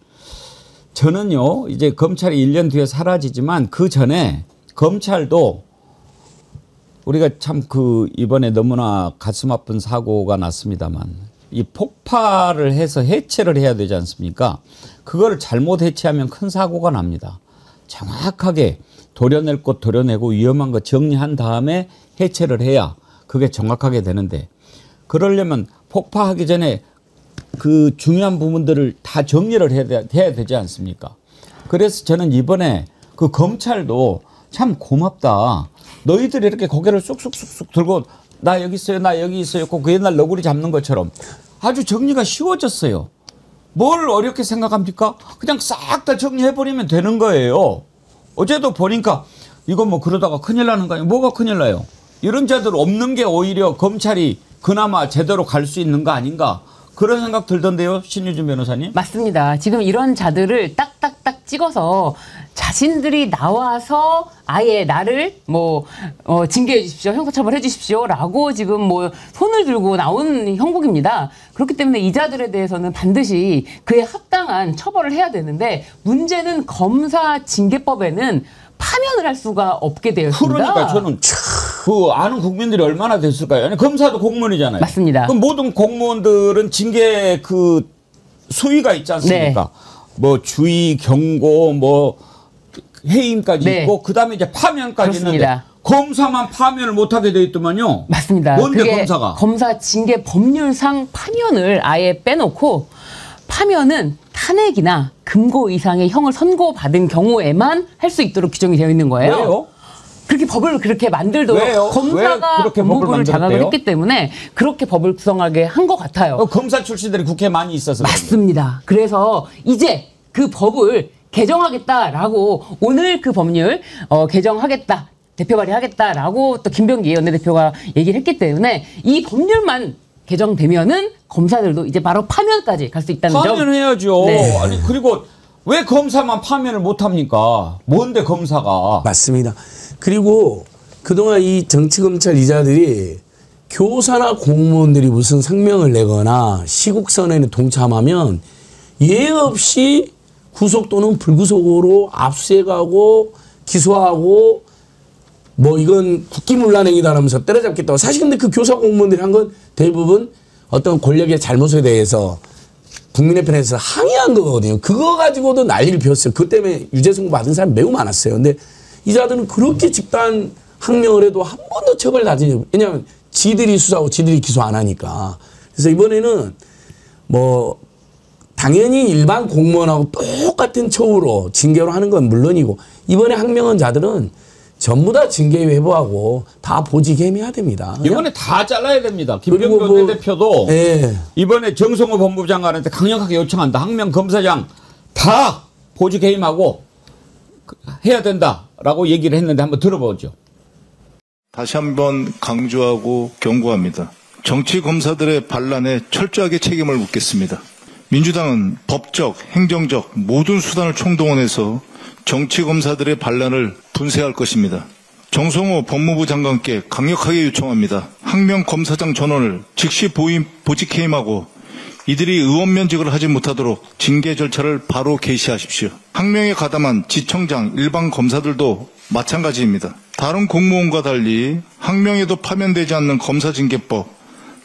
저는요, 이제 검찰이 1년 뒤에 사라지지만 그 전에 검찰도 우리가 참 이번에 너무나 가슴 아픈 사고가 났습니다만 이 폭파를 해서 해체를 해야 되지 않습니까? 그걸 잘못 해체하면 큰 사고가 납니다. 정확하게 도려낼 것 도려내고 위험한 거 정리한 다음에 해체를 해야 그게 정확하게 되는데 그러려면 폭파하기 전에 그 중요한 부분들을 다 정리를 해야 되지 않습니까? 그래서 저는 이번에 그 검찰도 참 고맙다. 너희들이 이렇게 고개를 쑥쑥쑥쑥 들고 나 여기 있어요, 나 여기 있어요. 그 옛날 너구리 잡는 것처럼 아주 정리가 쉬워졌어요. 뭘 어렵게 생각합니까? 그냥 싹 다 정리해버리면 되는 거예요. 어제도 보니까 이거 뭐 그러다가 큰일 나는 거 아니에요? 뭐가 큰일 나요? 이런 자들 없는 게 오히려 검찰이 그나마 제대로 갈 수 있는 거 아닌가? 그런 생각 들던데요, 신유진 변호사님? 맞습니다. 지금 이런 자들을 딱딱딱 찍어서 자신들이 나와서 아예 나를 징계해 주십시오, 형사처벌해 주십시오라고 지금 손을 들고 나온 형국입니다. 그렇기 때문에 이 자들에 대해서는 반드시 그에 합당한 처벌을 해야 되는데 문제는 검사 징계법에는 파면을 할 수가 없게 되어 있습니다. 그러니까 저는 아는 국민들이 얼마나 됐을까요? 아니, 검사도 공무원이잖아요. 맞습니다. 그럼 모든 공무원들은 징계 수위가 있지 않습니까? 네. 뭐 주의, 경고, 해임까지 네. 있고 그다음에 이제 파면까지 그렇습니다. 있는데 검사만 파면을 못하게 돼 있더만요. 맞습니다. 뭔데 그게 검사가? 검사 징계 법률상 파면을 아예 빼놓고 파면은 탄핵이나 금고 이상의 형을 선고받은 경우에만 할 수 있도록 규정이 되어 있는 거예요. 왜요? 그렇게 법을 그렇게 만들도록 왜요? 검사가 왜 그렇게 법무부를 법을 장악을 만들었대요? 했기 때문에 그렇게 법을 구성하게 한 것 같아요. 검사 출신들이 국회에 많이 있어서 맞습니다. 그래서 이제 그 법을 개정하겠다라고 오늘 그 법률 개정하겠다. 대표 발의하겠다라고 또 김병기 원내대표가 얘기를 했기 때문에 이 법률만 개정되면은 검사들도 이제 바로 파면까지 갈 수 있다는 점. 파면해야죠. 네. 아니 그리고 왜 검사만 파면을 못합니까? 뭔데 검사가? 맞습니다. 그리고 그동안 이 정치검찰 이자들이 교사나 공무원들이 무슨 성명을 내거나 시국선언에 동참하면 예외 없이 구속 또는 불구속으로 압수해가고 기소하고 뭐 이건 국기문란행위다라면서 때려잡겠다고. 사실 근데 그 교사 공무원들이 한 건 대부분 어떤 권력의 잘못에 대해서 국민의 편에서 항의한 거거든요. 그거 가지고도 난리를 피웠어요. 그것 때문에 유죄 선고 받은 사람이 매우 많았어요. 근데 이자들은 그렇게 집단 항명을 해도 한 번도 처벌 나지. 왜냐하면 지들이 수사하고 지들이 기소 안 하니까. 그래서 이번에는 뭐 당연히 일반 공무원하고 똑같은 처우로 징계로 하는 건 물론이고 이번에 항명한 자들은 전부 다 징계 회부하고 다 보직 해임해야 됩니다. 이번에 다 잘라야 됩니다. 김병기 뭐, 원내대표도 네. 이번에 정성호 법무부 장관한테 강력하게 요청한다. 항명 검사장 다 보직 해임하고 해야 된다라고 얘기를 했는데 한번 들어보죠. 다시 한번 강조하고 경고합니다. 정치 검사들의 반란에 철저하게 책임을 묻겠습니다. 민주당은 법적, 행정적 모든 수단을 총동원해서 정치 검사들의 반란을 분쇄할 것입니다. 정성호 법무부 장관께 강력하게 요청합니다. 항명 검사장 전원을 즉시 보직 해임하고 이들이 의원 면직을 하지 못하도록 징계 절차를 바로 개시하십시오. 항명에 가담한 지청장, 일반 검사들도 마찬가지입니다. 다른 공무원과 달리 항명에도 파면되지 않는 검사징계법,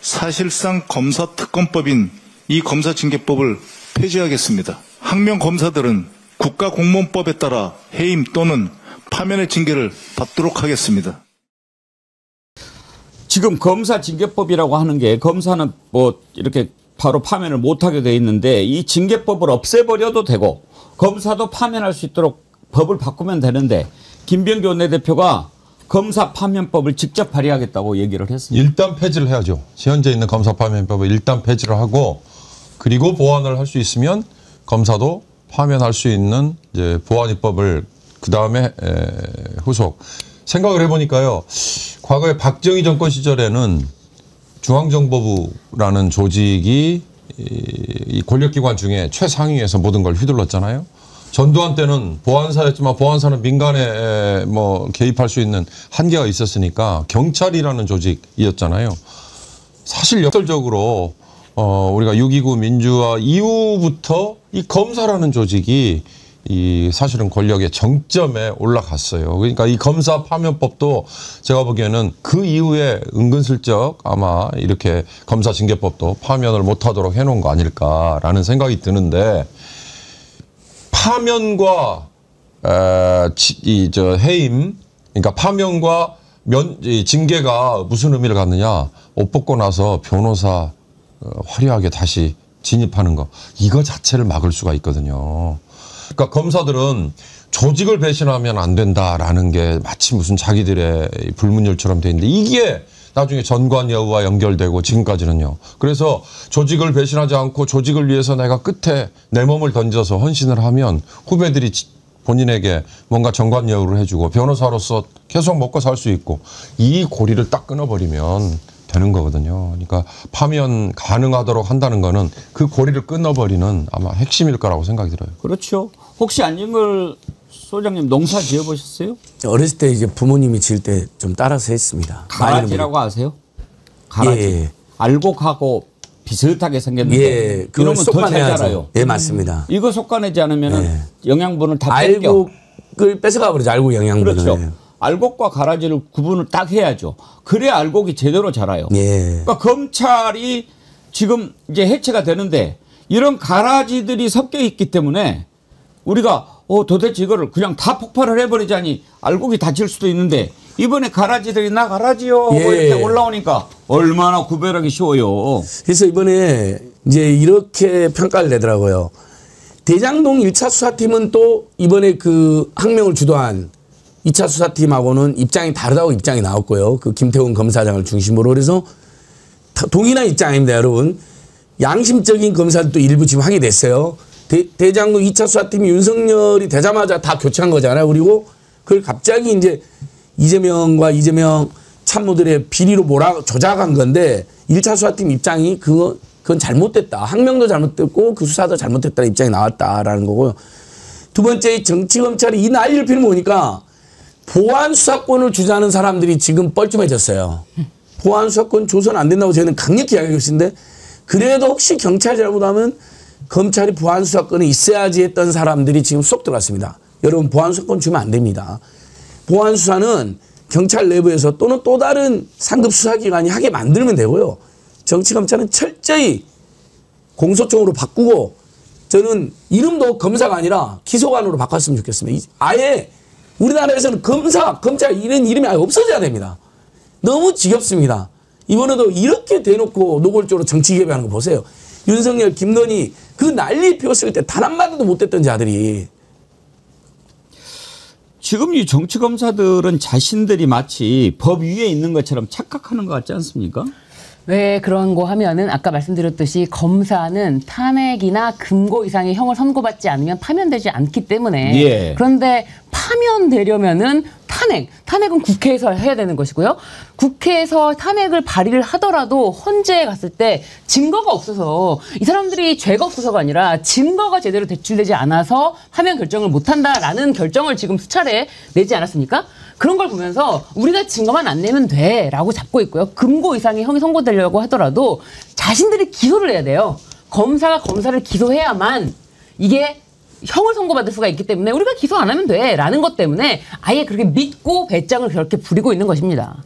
사실상 검사특검법인 이 검사징계법을 폐지하겠습니다. 항명 검사들은 국가공무원법에 따라 해임 또는 파면의 징계를 받도록 하겠습니다. 지금 검사징계법이라고 하는 게 검사는 뭐 이렇게 바로 파면을 못하게 돼 있는데 이 징계법을 없애버려도 되고 검사도 파면할 수 있도록 법을 바꾸면 되는데 김병기 원내대표가 검사 파면법을 직접 발의하겠다고 얘기를 했습니다. 일단 폐지를 해야죠. 현재 있는 검사 파면법을 일단 폐지를 하고 그리고 보완을 할 수 있으면 검사도 파면할 수 있는 이제 보완 입법을 그 다음에 후속. 생각을 해보니까요. 과거에 박정희 정권 시절에는 중앙정보부라는 조직이 이 권력기관 중에 최상위에서 모든 걸 휘둘렀잖아요. 전두환 때는 보안사였지만 보안사는 민간에 뭐 개입할 수 있는 한계가 있었으니까 경찰이라는 조직이었잖아요. 사실 역설적으로 우리가 6.29 민주화 이후부터 이 검사라는 조직이 이 사실은 권력의 정점에 올라갔어요. 그러니까 이 검사 파면법도 제가 보기에는 그 이후에 은근슬쩍 아마 이렇게 검사 징계법도 파면을 못하도록 해놓은 거 아닐까라는 생각이 드는데 파면과 해임, 그러니까 파면과 징계가 무슨 의미를 갖느냐? 옷 벗고 나서 변호사 화려하게 다시 진입하는 거 이거 자체를 막을 수가 있거든요. 그러니까 검사들은 조직을 배신하면 안 된다라는 게 마치 무슨 자기들의 불문율처럼 돼 있는데 이게 나중에 전관 여부와 연결되고 지금까지는요. 그래서 조직을 배신하지 않고 조직을 위해서 내가 끝에 내 몸을 던져서 헌신을 하면 후배들이 본인에게 뭔가 전관 여부를 해주고 변호사로서 계속 먹고 살 수 있고 이 고리를 딱 끊어버리면 되는 거거든요. 그러니까 파면 가능하도록 한다는 거는 그 고리를 끊어버리는 아마 핵심일 거라고 생각이 들어요. 그렇죠. 혹시 안진걸 소장님 농사 지어보셨어요? 어렸을 때 이제 부모님이 지을 때 좀 따라서 했습니다. 가라지라고 아세요? 가라지. 예. 알곡하고 비슷하게 생겼는데 예, 이러면 더 잘 자라요. 예, 맞습니다. 이거 솎아내지 않으면 영양분을 다 뺏겨. 알곡을 뺏어가 버리죠. 알곡 영양분을. 그렇죠. 알곡과 가라지를 구분을 딱 해야죠. 그래야 알곡이 제대로 자라요. 예. 그러니까 검찰이 지금 이제 해체가 되는데 이런 가라지들이 섞여 있기 때문에 우리가 도대체 이거를 그냥 다 폭발을 해버리자니 알곡이 다칠 수도 있는데 이번에 가라지들이 나 가라지요 뭐 이렇게 올라오니까 얼마나 구별하기 쉬워요. 그래서 이번에 이제 이렇게 평가를 내더라고요. 대장동 1차 수사팀은 또 이번에 그 항명을 주도한 2차 수사팀하고는 입장이 다르다고 입장이 나왔고요. 그 김태훈 검사장을 중심으로. 그래서 동일한 입장입니다, 여러분. 양심적인 검사도 또 일부 지금 하게 됐어요. 대장동 2차 수사팀이 윤석열이 되자마자 다 교체한 거잖아요. 그리고 그걸 갑자기 이제 이재명과 이재명 참모들의 비리로 조작한 건데 1차 수사팀 입장이 그건 잘못됐다. 항명도 잘못됐고 그 수사도 잘못됐다는 입장이 나왔다라는 거고요. 두 번째, 정치검찰이 이 난리를 피는 거 보니까 보안 수사권을 주자는 사람들이 지금 뻘쭘해졌어요. 보안 수사권 줘서는 안 된다고 저희는 강력히 이야기하고 있는데 그래도 혹시 경찰이 잘못하면 검찰이 보안 수사권이 있어야지 했던 사람들이 지금 쏙 들어갔습니다. 여러분, 보안 수사권 주면 안 됩니다. 보안 수사는 경찰 내부에서 또는 또 다른 상급 수사기관이 하게 만들면 되고요. 정치검찰은 철저히 공소청으로 바꾸고 저는 이름도 검사가 아니라 기소관으로 바꿨으면 좋겠습니다. 아예 우리나라에서는 검찰 이런 이름이 아예 없어져야 됩니다. 너무 지겹습니다. 이번에도 이렇게 대놓고 노골적으로 정치 개입하는 거 보세요. 윤석열, 김건희 그 난리 피웠을 때 단 한마디도 못했던 자들이. 지금 이 정치검사들은 자신들이 마치 법 위에 있는 것처럼 착각하는 것 같지 않습니까? 왜 그런 거 하면은 아까 말씀드렸듯이 검사는 탄핵이나 금고 이상의 형을 선고받지 않으면 파면되지 않기 때문에 예. 그런데 파면되려면은 탄핵은 국회에서 해야 되는 것이고요. 국회에서 탄핵을 발의를 하더라도 헌재에 갔을 때 증거가 없어서 이 사람들이 죄가 없어서가 아니라 증거가 제대로 제출되지 않아서 파면 결정을 못한다라는 결정을 지금 수차례 내지 않았습니까? 그런 걸 보면서 우리가 증거만 안 내면 돼라고 잡고 있고요. 금고 이상의 형이 선고되려고 하더라도 자신들이 기소를 해야 돼요. 검사가 검사를 기소해야만 이게 형을 선고받을 수가 있기 때문에 우리가 기소 안 하면 돼라는 것 때문에 아예 그렇게 믿고 배짱을 그렇게 부리고 있는 것입니다.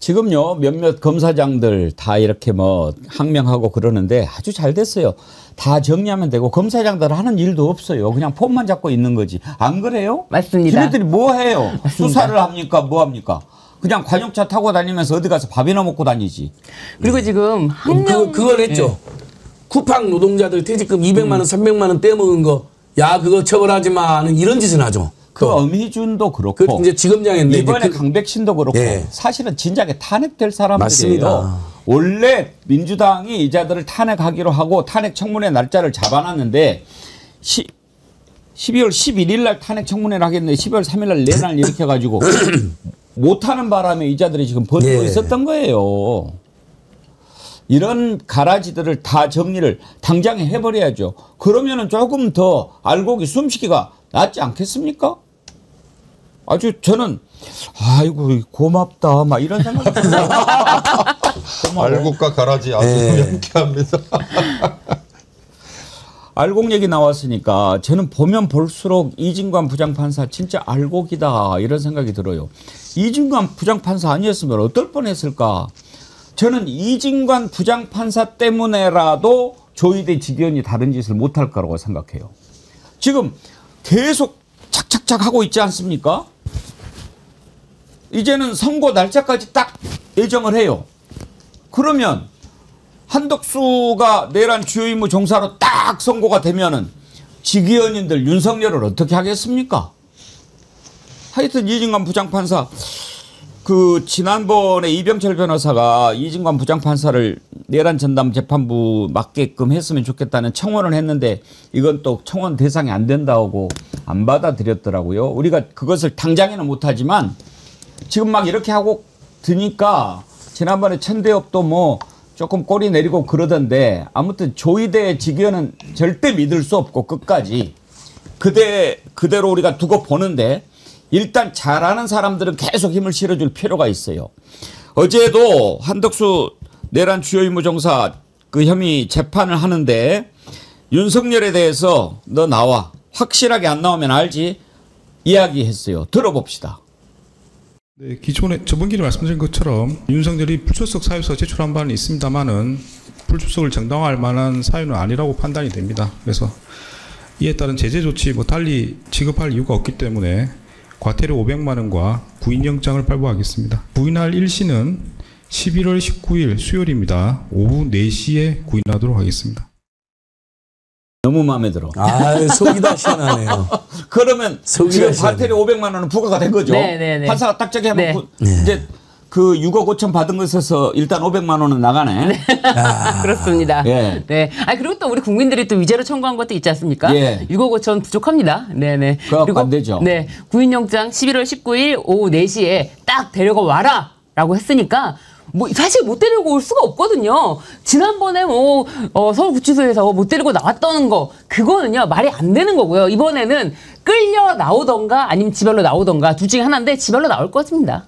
지금요 몇몇 검사장들 다 이렇게 뭐 항명하고 그러는데 아주 잘 됐어요. 다 정리하면 되고 검사장들 하는 일도 없어요. 그냥 폼만 잡고 있는 거지. 안 그래요? 맞습니다. 걔네들이 뭐 해요? 맞습니다. 수사를 합니까? 뭐 합니까? 그냥 관용차 타고 다니면서 어디 가서 밥이나 먹고 다니지. 그리고 지금 항명 그걸 했죠. 쿠팡 노동자들 퇴직금 200만 원, 300만 원 떼먹은 거. 야, 그거 처벌하지 마는 이런 짓은 하죠. 그 엄희준도 그렇고 그 이제 지검장인데 이번에 강백신도 그렇고 예. 사실은 진작에 탄핵될 사람들이에요. 맞습니다. 원래 민주당이 이 자들을 탄핵하기로 하고 탄핵 청문회 날짜를 잡아놨는데 12월 11일 날 탄핵 청문회를 하겠는데 12월 3일 날 내란을 일으켜가지고 못하는 바람에 이 자들이 지금 버티고 있었던 거예요. 이런 가라지들을 다 정리를 당장에 해버려야죠. 그러면은 조금 더 알곡이 숨쉬기가 낫지 않겠습니까? 아주 저는 아이고 고맙다 막 이런 생각이 들어요. 알곡과 가라지 아주 명쾌합니다. 알곡 얘기 나왔으니까 저는 보면 볼수록 이진관 부장판사 진짜 알곡이다 이런 생각이 들어요. 이진관 부장판사 아니었으면 어떨 뻔했을까? 저는 이진관 부장판사 때문에라도 조희대 직위원이 다른 짓을 못할 거라고 생각해요. 지금 계속 착착착 하고 있지 않습니까? 이제는 선고 날짜까지 딱 예정을 해요. 그러면 한덕수가 내란 주요 임무 종사로 딱 선고가 되면은 직위원님들 윤석열을 어떻게 하겠습니까? 하여튼 이진관 부장판사 그 지난번에 이병철 변호사가 이진관 부장판사를 내란 전담 재판부 맡게끔 했으면 좋겠다는 청원을 했는데 이건 또 청원 대상이 안 된다고 안 받아들였더라고요. 우리가 그것을 당장에는 못하지만 지금 막 이렇게 하고 드니까 지난번에 천대엽도 뭐 조금 꼬리 내리고 그러던데 아무튼 조희대 직위원은 절대 믿을 수 없고 끝까지 그대로 우리가 두고 보는데 일단 잘하는 사람들은 계속 힘을 실어줄 필요가 있어요. 어제도 한덕수 내란 주요 임무 종사 그 혐의 재판을 하는데 윤석열에 대해서 너 나와 확실하게 안 나오면 알지 이야기했어요. 들어봅시다. 네, 기존에 저번기에 말씀드린 것처럼 윤석열이 불출석 사유서 제출한 바는 있습니다만은 불출석을 정당화할 만한 사유는 아니라고 판단이 됩니다. 그래서 이에 따른 제재 조치 달리 지급할 이유가 없기 때문에 과태료 500만 원과 구인영장을 발부하겠습니다. 부인할 일시는 11월 19일 수요일입니다. 오후 4시에 구인하도록 하겠습니다. 너무 마음에 들어. 속이 다 시원하네요. 그러면 지금 과태료 500만 원은 부과가 된 거죠? 네네네. 판사가 딱 저기 하면 네. 이제 그 6억 5천 받은 것에서 일단 500만 원은 나가네. 네. 그렇습니다. 예. 네. 그리고 또 우리 국민들이 또 위자료 청구한 것도 있지 않습니까? 예. 6억 5천 부족합니다. 네네. 그거 안 되죠. 네. 구인영장 11월 19일 오후 4시에 딱 데려가 와라! 라고 했으니까 사실 못 데리고 올 수가 없거든요. 지난번에 서울구치소에서 못 데리고 나왔다는 거, 그거는요, 말이 안 되는 거고요. 이번에는 끌려 나오던가 아니면 지발로 나오던가 둘 중에 하나인데 지발로 나올 것입니다.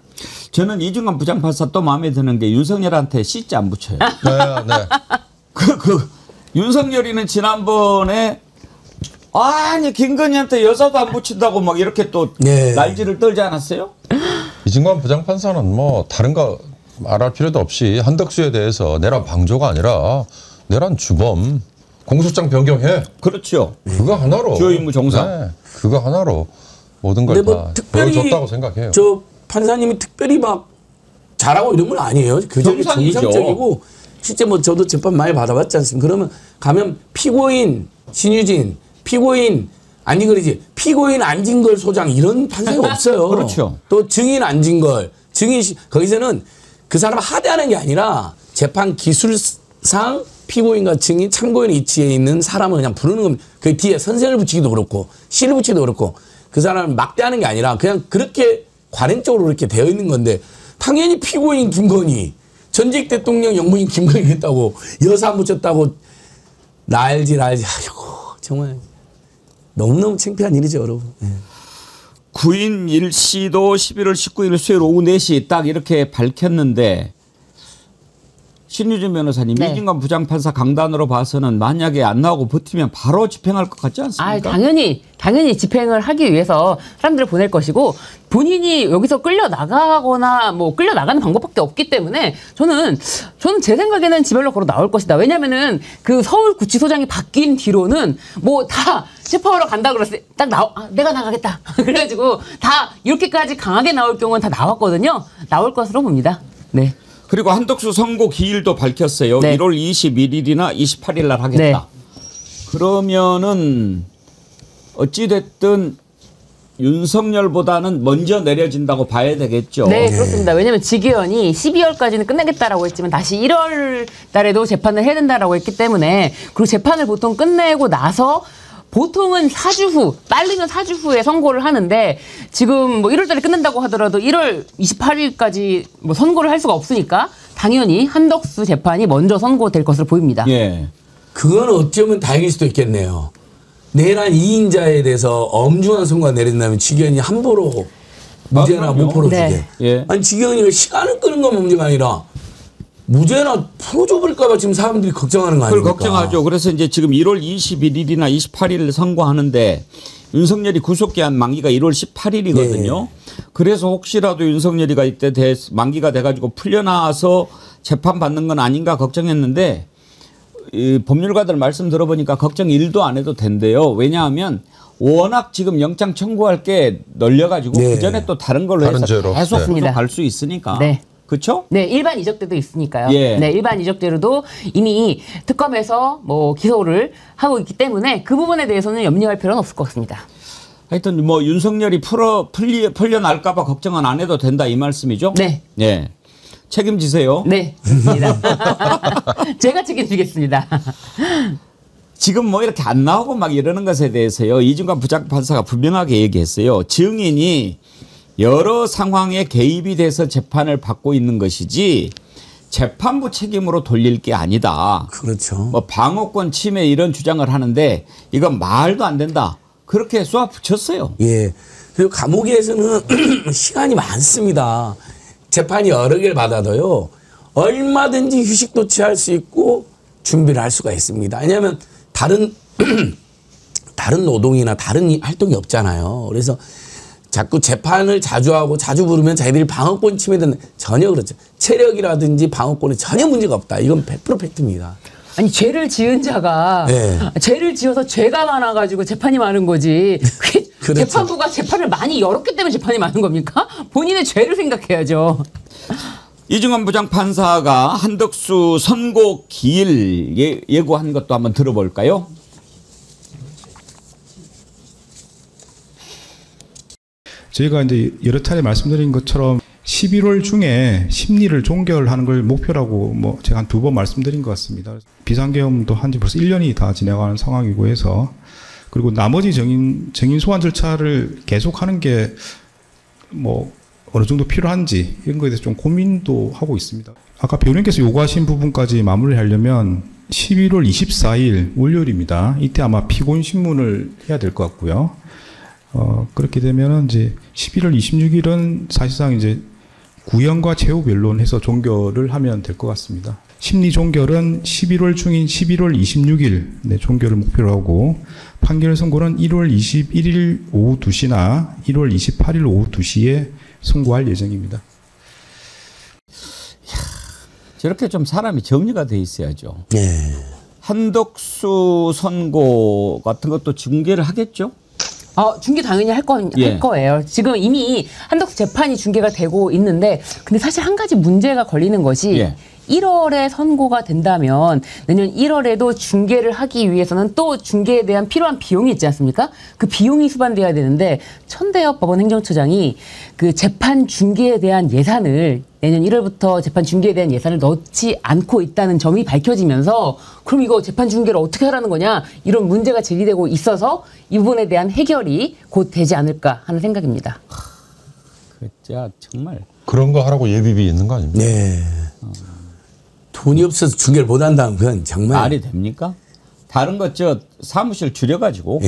저는 이중관 부장판사 또 마음에 드는 게 윤석열한테 씨자 안 붙여요. 네. 윤석열이는 지난번에 아니 김건희한테 여자도 안 붙인다고 막 이렇게 또 날지를 떨지 않았어요? 이진관 부장판사는 뭐 다른 거 말할 필요도 없이 한덕수에 대해서 내란 방조가 아니라 내란 주범 공소장 변경해. 그렇죠. 그거 하나로 주요 임무 종사. 네, 그거 하나로 모든 걸 다 보여줬다고 생각해요. 저 판사님이 특별히 막 잘하고 이런 건 아니에요. 그저기 정상적이고 실제 저도 재판 많이 받아봤지 않습니까? 그러면 가면 피고인 신유진, 피고인 안진걸이지, 피고인 안진걸 소장 이런 판사가 없어요. 그렇죠. 또 증인 안진걸, 거기서는 그 사람 하대하는 게 아니라 재판 기술상 피고인과 증인, 참고인 위치에 있는 사람을 그냥 부르는 겁니다. 그 뒤에 선생을 붙이기도 그렇고 시를 붙이기도 그렇고 그 사람을 막대하는 게 아니라 그냥 그렇게 관행적으로 그렇게 되어 있는 건데 당연히 피고인 김건희, 전직 대통령 영부인 김건희 했다고 여사 묻혔다고 날지. 아이고 정말 너무너무 창피한 일이죠, 여러분. 네. 구인 일시도 11월 19일 수요일 오후 4시 딱 이렇게 밝혔는데 신유진 변호사님, 이진관 부장판사 강단으로 봐서는 만약에 안 나오고 버티면 바로 집행할 것 같지 않습니까? 당연히 집행을 하기 위해서 사람들을 보낼 것이고 본인이 여기서 끌려나가거나 끌려나가는 방법밖에 없기 때문에 저는 제 생각에는 지발로 걸어 나올 것이다. 왜냐면은 그 서울구치소장이 바뀐 뒤로는 다 체포하러 간다 그랬을 때 딱 내가 나가겠다. 그래가지고 다 이렇게까지 강하게 나올 경우는 다 나왔거든요. 나올 것으로 봅니다. 네. 그리고 한덕수 선고 기일도 밝혔어요. 네. 1월 21일이나 28일 날 하겠다. 네. 그러면은 어찌됐든 윤석열보다는 먼저 내려진다고 봐야 되겠죠. 네, 그렇습니다. 왜냐하면 지기현이 12월까지는 끝내겠다라고 했지만 다시 1월 달에도 재판을 해야 된다라고 했기 때문에 그리고 재판을 보통 끝내고 나서 보통은 4주 후, 빠르면 4주 후에 선고를 하는데 지금 1월 달에 끝낸다고 하더라도 1월 28일까지 선고를 할 수가 없으니까 당연히 한덕수 재판이 먼저 선고될 것으로 보입니다. 예. 그건 어쩌면 다행일 수도 있겠네요. 내란 2인자에 대해서 엄중한 선고가 내린다면 지기현이 함부로 무죄나 무포로 주게. 예. 아니 지기현이가 시간을 끄는 건 문제가 아니라 무죄나 풀어줘버릴까 봐 지금 사람들이 걱정하는 거 아닙니까? 그걸 걱정하죠. 그래서 이제 지금 1월 21일이나 28일 선고하는데 윤석열이 구속기한 만기가 1월 18일이거든요. 네. 그래서 혹시라도 윤석열이가 이때 만기가 돼가지고 풀려나와서 재판받는 건 아닌가 걱정했는데 이 법률가들 말씀 들어보니까 걱정 1도 안 해도 된대요. 왜냐하면 워낙 지금 영장 청구할 게 널려가지고 네. 그전에 또 다른 걸로 해서 죄로. 계속 네. 갈 수 있으니까. 네. 그렇죠? 네, 일반 이적죄도 있으니까요. 예. 네, 일반 이적죄로도 이미 특검에서 기소를 하고 있기 때문에 그 부분에 대해서는 염려할 필요는 없을 것 같습니다. 하여튼 윤석열이 풀려날까봐 걱정은 안 해도 된다 이 말씀이죠? 네. 예. 책임지세요. 네, 좋습니다. 제가 책임지겠습니다. 지금 이렇게 안 나오고 막 이러는 것에 대해서요. 이중관 부장판사가 분명하게 얘기했어요. 증인이 여러 상황에 개입이 돼서 재판을 받고 있는 것이지 재판부 책임으로 돌릴 게 아니다. 그렇죠. 방어권 침해 이런 주장을 하는데 이건 말도 안 된다. 그렇게 쏘아 붙였어요. 예. 그리고 감옥에서는 시간이 많습니다. 재판이 여러 개를 받아도요. 얼마든지 휴식도 취할 수 있고 준비를 할 수가 있습니다. 왜냐하면 다른 노동이나 다른 활동이 없잖아요. 그래서 자꾸 재판을 자주 하고 자주 부르면 자기들이 방어권 침해된 전혀 그렇죠. 체력이라든지 방어권에 전혀 문제가 없다. 이건 100% 팩트입니다. 아니 죄를 지은 자가 네. 죄를 지어서 죄가 많아가지고 재판이 많은 거지. 그게 그렇죠. 재판부가 재판을 많이 열었기 때문에 재판이 많은 겁니까? 본인의 죄를 생각해야죠. 이중환 부장판사가 한덕수 선고 기일 예고한 것도 한번 들어볼까요? 저희가 이제 여러 차례 말씀드린 것처럼 11월 중에 심리를 종결하는 걸 목표라고 뭐 제가 한 2번 말씀드린 것 같습니다. 비상계엄도 한지 벌써 1년이 다 지나가는 상황이고 해서 그리고 나머지 증인 소환 절차를 계속하는 게 뭐 어느 정도 필요한지 이런 거에 대해서 좀 고민도 하고 있습니다. 아까 변호인께서 요구하신 부분까지 마무리하려면 11월 24일 월요일입니다. 이때 아마 피고인 신문을 해야 될 것 같고요. 그렇게 되면은 이제 11월 26일은 사실상 이제 구형과 최후 변론해서 종결을 하면 될 것 같습니다. 심리 종결은 11월 중인 11월 26일 종결을 목표로 하고 판결 선고는 1월 21일 오후 2시나 1월 28일 오후 2시에 선고할 예정입니다. 저렇게 좀 사람이 정리가 돼 있어야죠. 네. 한덕수 선고 같은 것도 중계를 하겠죠? 중계 당연히 할 거예요. 지금 이미 한덕수 재판이 중계가 되고 있는데 근데 사실 한 가지 문제가 걸리는 것이 1월에 선고가 된다면 내년 1월에도 중계를 하기 위해서는 또 중계에 대한 필요한 비용이 있지 않습니까? 그 비용이 수반돼야 되는데 천대엽 법원 행정처장이 그 재판 중계에 대한 예산을 내년 1월부터 재판 중계에 대한 예산을 넣지 않고 있다는 점이 밝혀지면서 그럼 이거 재판 중계를 어떻게 하라는 거냐 이런 문제가 제기되고 있어서 이 부분에 대한 해결이 곧 되지 않을까 하는 생각입니다. 진짜 정말 그런 거 하라고 예비비 있는 거 아닙니까? 네. 돈이 없어서 중계를 못 한다는 건 정말 말이 됩니까? 다른 것 사무실 줄여가지고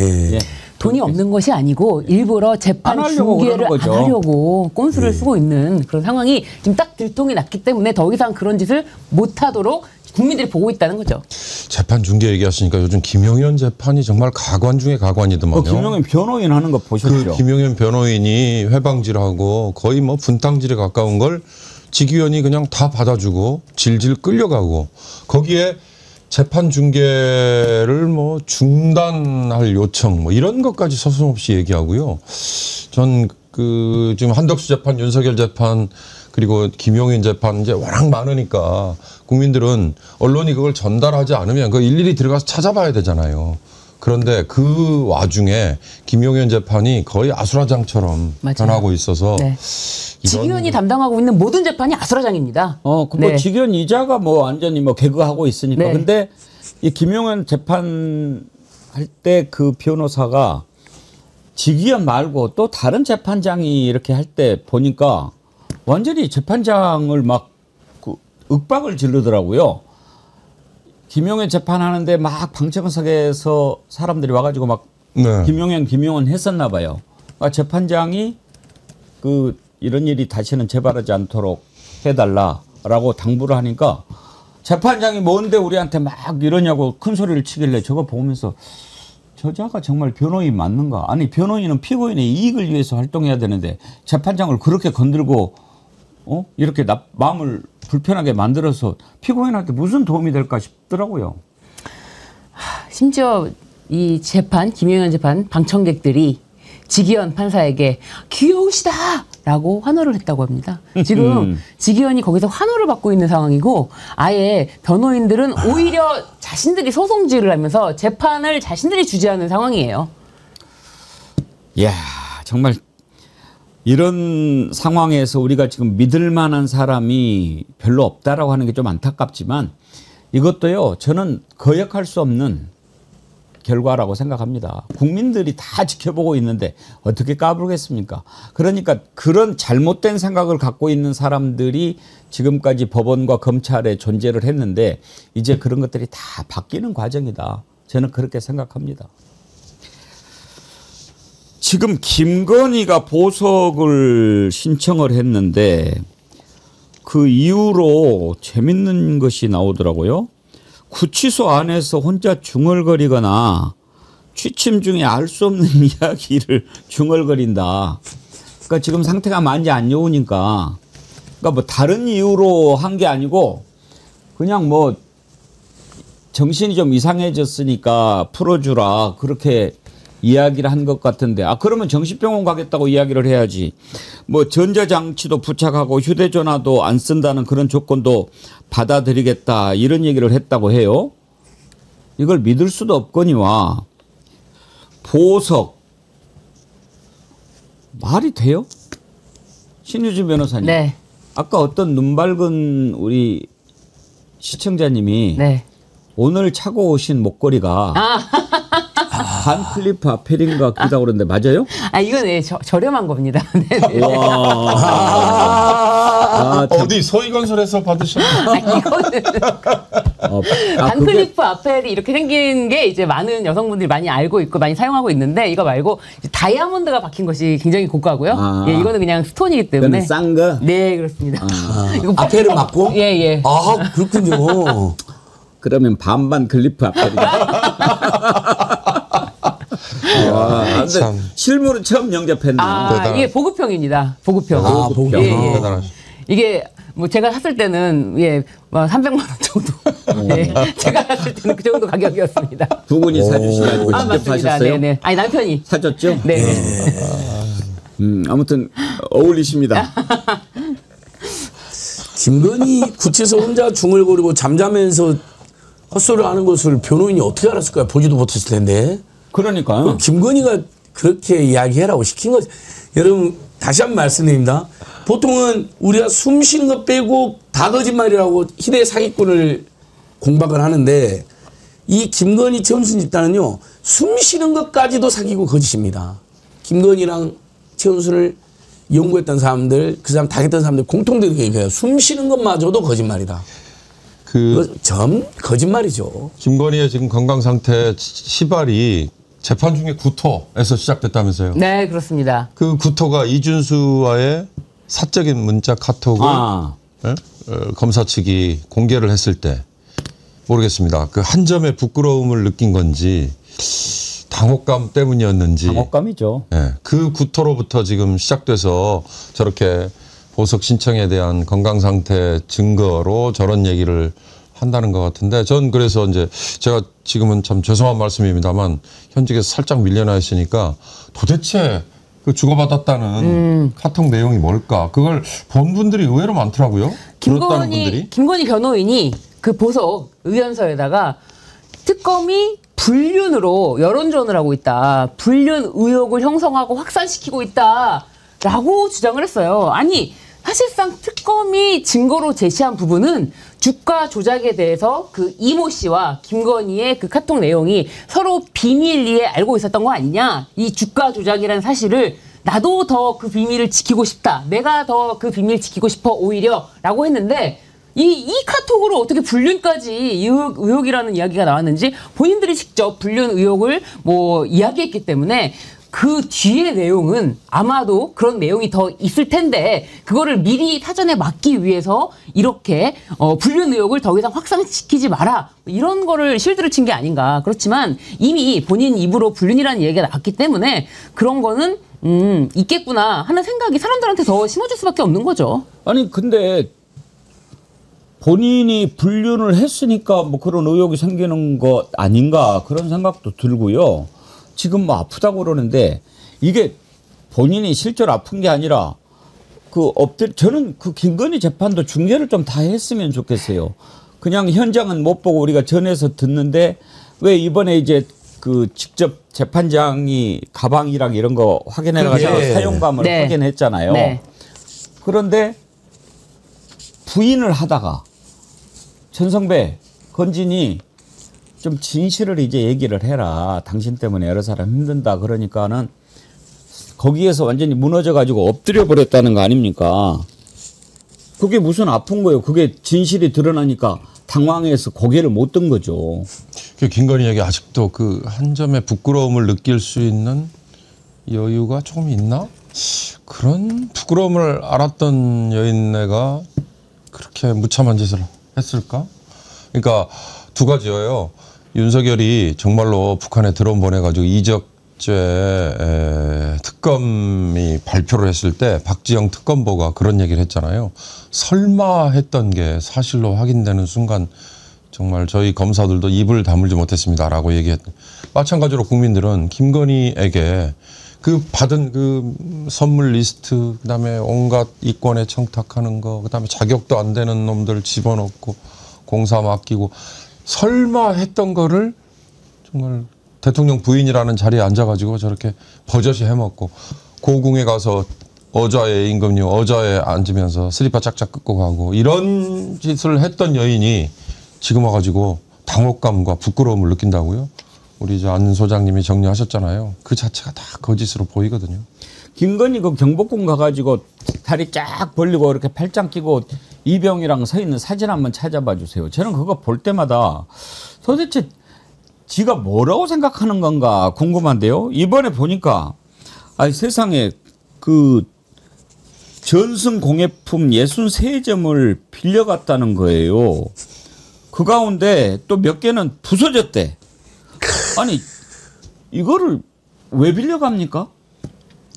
돈이 없는 것이 아니고 일부러 재판 중계를 안 하려고 꼼수를 쓰고 있는 그런 상황이 지금 딱 들통이 났기 때문에 더 이상 그런 짓을 못하도록 국민들이 보고 있다는 거죠. 재판 중계 얘기하시니까 요즘 김용현 재판이 정말 가관 중에 가관이더만요. 김용현 변호인 하는 거 보셨죠? 김용현 변호인이 회방질하고 거의 뭐 분탕질에 가까운 걸 지기현이 그냥 다 받아주고 질질 끌려가고 거기에 재판 중계를 뭐 중단할 요청 뭐 이런 것까지 서슴없이 얘기하고요. 전 그 지금 한덕수 재판, 윤석열 재판 그리고 김용인 재판 이제 워낙 많으니까 국민들은 언론이 그걸 전달하지 않으면 그 일일이 들어가서 찾아봐야 되잖아요. 그런데 그 와중에 김용현 재판이 거의 아수라장처럼 변하고 있어서 지기현이 담당하고 있는 모든 재판이 아수라장입니다. 뭐 지기현 이자가 뭐 완전히 뭐 개그하고 있으니까. 근데 이 김용현 재판 할 때 그 변호사가 지기현 말고 또 다른 재판장이 이렇게 할 때 보니까 완전히 재판장을 막 그 윽박을 지르더라고요. 김용현 재판하는데 막 방청석에서 사람들이 와가지고 막 김용현 했었나 봐요. 그러니까 재판장이 그 이런 일이 다시는 재발하지 않도록 해달라라고 당부를 하니까 재판장이 뭔데 우리한테 막 이러냐고 큰 소리를 치길래 저거 보면서 저자가 정말 변호인 맞는가? 아니 변호인은 피고인의 이익을 위해서 활동해야 되는데 재판장을 그렇게 건들고 이렇게 마음을 불편하게 만들어서 피고인한테 무슨 도움이 될까 싶더라고요. 심지어 이 재판, 김용현 재판 방청객들이 지기현 판사에게 귀여우시다 라고 환호를 했다고 합니다. 지금 지기현이 거기서 환호를 받고 있는 상황이고 아예 변호인들은 오히려 자신들이 소송질을 하면서 재판을 자신들이 주재하는 상황이에요. 이야 정말 이런 상황에서 우리가 지금 믿을 만한 사람이 별로 없다라고 하는 게 좀 안타깝지만 이것도요 저는 거역할 수 없는 결과라고 생각합니다. 국민들이 다 지켜보고 있는데 어떻게 까부르겠습니까? 그러니까 그런 잘못된 생각을 갖고 있는 사람들이 지금까지 법원과 검찰에 존재를 했는데 이제 그런 것들이 다 바뀌는 과정이다. 저는 그렇게 생각합니다. 지금 김건희가 보석을 신청을 했는데 그 이후로 재밌는 것이 나오더라고요. 구치소 안에서 혼자 중얼거리거나 취침 중에 알 수 없는 이야기를 중얼거린다. 그러니까 지금 상태가 많이 안 좋으니까 그러니까 뭐 다른 이유로 한 게 아니고 그냥 뭐 정신이 좀 이상해졌으니까 풀어주라 그렇게 이야기를 한 것 같은데 그러면 정신병원 가겠다고 이야기를 해야지. 뭐 전자장치도 부착하고 휴대전화도 안 쓴다는 그런 조건도 받아들이겠다 이런 얘기를 했다고 해요. 이걸 믿을 수도 없거니와 보석 말이 돼요? 신유진 변호사님. 네. 아까 어떤 눈 밝은 우리 시청자님이 네. 오늘 차고 오신 목걸이가 반 클리프 아펠인가 그러다고 그러는데 맞아요? 이건 네, 저렴한 겁니다. 와. 어디 소희건설에서 받으셨나요? 이거는 반클리프 아펠이 이렇게 생긴 게 이제 많은 여성분들이 많이 알고 있고 많이 사용하고 있는데 이거 말고 다이아몬드가 박힌 것이 굉장히 고가고요. 예, 이거는 그냥 스톤이기 때문에 싼 거? 네, 그렇습니다. 이거 아펠은 맞고? 예, 예. 그렇군요. 그러면 반반 클리프 아펠이다. 실물은 처음 영접했네요. 이게 보급형입니다. 보급형. 보급형. 예, 예. 이게 뭐 제가 샀을 때는 300만 원 정도. 예. 제가 샀을 때는 그 정도 가격이었습니다. 두 분이 사주시지 않고 직접 맞습니다. 사셨어요? 네네. 아니 남편이 사줬죠? 네. 아무튼 어울리십니다. 김건희 구치소 혼자 중얼거리고 잠자면서 헛소리를 하는 것을 변호인이 어떻게 알았을까요? 보지도 못했을 텐데. 그러니까요. 김건희가 그렇게 이야기해라고 시킨 거죠. 여러분 다시 한번 말씀드립니다. 보통은 우리가 숨 쉬는 것 빼고 다 거짓말이라고 희대 사기꾼을 공박을 하는데 이 김건희 최은순 집단은요. 숨 쉬는 것까지도 사기고 거짓입니다. 김건희랑 최은순을 연구했던 사람들, 그 사람 당했던 사람들 공통된 얘기예요. 숨 쉬는 것마저도 거짓말이다. 전 거짓말이죠. 김건희의 지금 건강 상태 시발이 재판 중에 구토에서 시작됐다면서요? 네, 그렇습니다. 그 구토가 이준수와의 사적인 문자 카톡을 검사 측이 공개를 했을 때 모르겠습니다. 그 한 점의 부끄러움을 느낀 건지 당혹감 때문이었는지. 당혹감이죠. 네, 그 구토로부터 지금 시작돼서 저렇게 보석 신청에 대한 건강 상태 증거로 저런 얘기를 한다는 것 같은데 전 그래서 이제 제가 지금은 참 죄송한 말씀입니다만 현직에서 살짝 밀려나 있으니까 도대체 그 주고받았다는 카톡 내용이 뭘까? 그걸 본 분들이 의외로 많더라고요. 들었다는 분들이. 김건희 변호인이 그 보석 의견서에다가 특검이 불륜으로 여론전을 하고 있다. 불륜 의혹을 형성하고 확산시키고 있다라고 주장을 했어요. 아니 사실상 특검이 증거로 제시한 부분은 주가 조작에 대해서 그 이모 씨와 김건희의 그 카톡 내용이 서로 비밀리에 알고 있었던 거 아니냐. 이 주가 조작이라는 사실을 나도 더 그 비밀을 지키고 싶다. 내가 더 그 비밀 지키고 싶어 오히려 라고 했는데 이 카톡으로 어떻게 불륜까지 의혹이라는 이야기가 나왔는지 본인들이 직접 불륜 의혹을 뭐 이야기했기 때문에 그 뒤의 내용은 아마도 그런 내용이 더 있을 텐데 그거를 미리 사전에 막기 위해서 이렇게 불륜 의혹을 더 이상 확산시키지 마라 이런 거를 실드를 친 게 아닌가. 그렇지만 이미 본인 입으로 불륜이라는 얘기가 나왔기 때문에 그런 거는 있겠구나 하는 생각이 사람들한테 더 심어질 수밖에 없는 거죠. 아니 근데 본인이 불륜을 했으니까 뭐 그런 의혹이 생기는 것 아닌가 그런 생각도 들고요. 지금 뭐 아프다고 그러는데 이게 본인이 실제로 아픈 게 아니라 저는 그 김건희 재판도 중계를 좀 다 했으면 좋겠어요. 그냥 현장은 못 보고 우리가 전해서 듣는데 왜 이번에 이제 그 직접 재판장이 가방이랑 이런 거 확인해가지고 사용감을 확인했잖아요. 네. 그런데 부인을 하다가 전성배 건진이 좀 진실을 이제 얘기를 해라. 당신 때문에 여러 사람 힘든다. 그러니까는 거기에서 완전히 무너져가지고 엎드려 버렸다는 거 아닙니까? 그게 무슨 아픈 거예요. 그게 진실이 드러나니까 당황해서 고개를 못 든 거죠. 김건희에게 아직도 그 한 점의 부끄러움을 느낄 수 있는 여유가 조금 있나? 그런 부끄러움을 알았던 여인네가 그렇게 무참한 짓을 했을까? 그러니까 두 가지예요. 윤석열이 정말로 북한에 드론 보내가지고 이적죄 특검이 발표를 했을 때 박지영 특검보가 그런 얘기를 했잖아요. 설마 했던 게 사실로 확인되는 순간 정말 저희 검사들도 입을 다물지 못했습니다라고 얘기했. 마찬가지로 국민들은 김건희에게 그 받은 그 선물 리스트, 그다음에 온갖 이권에 청탁하는 거, 그다음에 자격도 안 되는 놈들 집어넣고 공사 맡기고 설마 했던 거를 정말 대통령 부인이라는 자리에 앉아가지고 저렇게 버젓이 해먹고 고궁에 가서 어좌에 임금님 어좌에 앉으면서 슬리퍼 짝짝 끄고 가고 이런 짓을 했던 여인이 지금 와가지고 당혹감과 부끄러움을 느낀다고요? 우리 저 안 소장님이 정리하셨잖아요. 그 자체가 다 거짓으로 보이거든요. 김건희 그 경복궁 가가지고 다리 쫙 벌리고 이렇게 팔짱 끼고 이병이랑 서 있는 사진 한번 찾아봐 주세요. 저는 그거 볼 때마다 도대체 지가 뭐라고 생각하는 건가 궁금한데요. 이번에 보니까 아니 세상에 그 전승 공예품 63점을 빌려갔다는 거예요. 그 가운데 또 몇 개는 부서졌대. 아니 이거를 왜 빌려갑니까?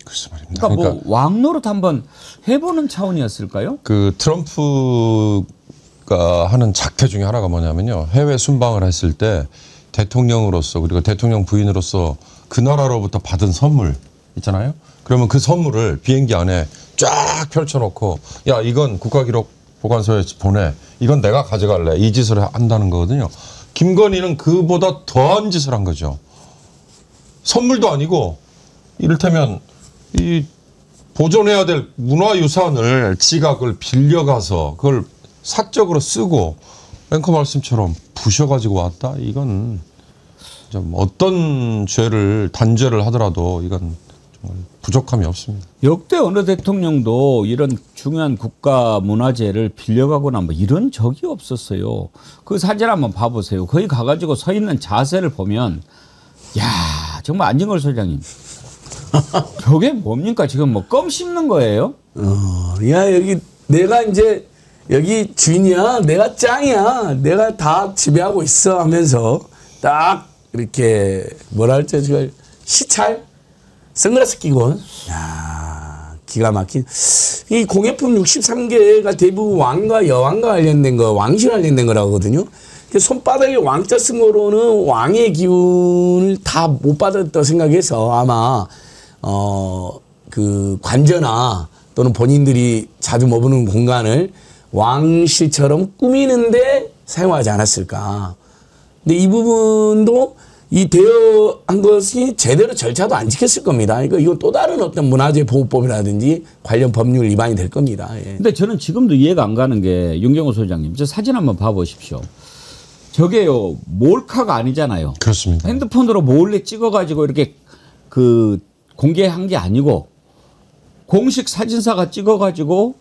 글쎄 말입니다. 그러니까 뭐 왕노릇 한번 해보는 차원이었을까요? 그 트럼프가 하는 작태 중에 하나가 뭐냐면요. 해외 순방을 했을 때 대통령으로서 그리고 대통령 부인으로서 그 나라로부터 받은 선물 있잖아요. 그러면 그 선물을 비행기 안에 쫙 펼쳐놓고 야 이건 국가기록 보관소에 보내. 이건 내가 가져갈래. 이 짓을 한다는 거거든요. 김건희는 그보다 더한 짓을 한 거죠. 선물도 아니고 이를테면 이 보존해야 될 문화유산을 지가 그걸 빌려가서 그걸 사적으로 쓰고 앵커 말씀처럼 부셔가지고 왔다. 이건 좀 어떤 죄를 단죄를 하더라도 이건 정말 부족함이 없습니다. 역대 어느 대통령도 이런 중요한 국가 문화재를 빌려가거나 뭐 이런 적이 없었어요. 그 사진 한번 봐보세요. 거기 가가지고 서 있는 자세를 보면 야 정말 안진걸 소장님 저게 뭡니까? 지금 뭐 껌 씹는 거예요? 야 여기 내가 이제 여기 주인이야. 내가 짱이야. 내가 다 지배하고 있어 하면서 딱 이렇게 뭐라 할지 제가 시찰 선글라스 끼고 야 기가 막힌 이 공예품 63개가 대부분 왕과 여왕과 관련된 거 왕실 관련된 거라고 하거든요. 손바닥에 왕자 쓴 거로는 왕의 기운을 다 못 받았다고 생각해서 아마 그 관저나 또는 본인들이 자주 머무는 공간을 왕실처럼 꾸미는데 사용하지 않았을까. 근데 이 부분도 이 대여한 것이 제대로 절차도 안 지켰을 겁니다. 그러니까 이건 또 다른 어떤 문화재 보호법이라든지 관련 법률 위반이 될 겁니다. 예. 근데 저는 지금도 이해가 안 가는 게 윤경호 소장님, 저 사진 한번 봐보십시오. 저게요 몰카가 아니잖아요. 그렇습니다. 핸드폰으로 몰래 찍어가지고 이렇게 그 공개한 게 아니고 공식 사진사가 찍어가지고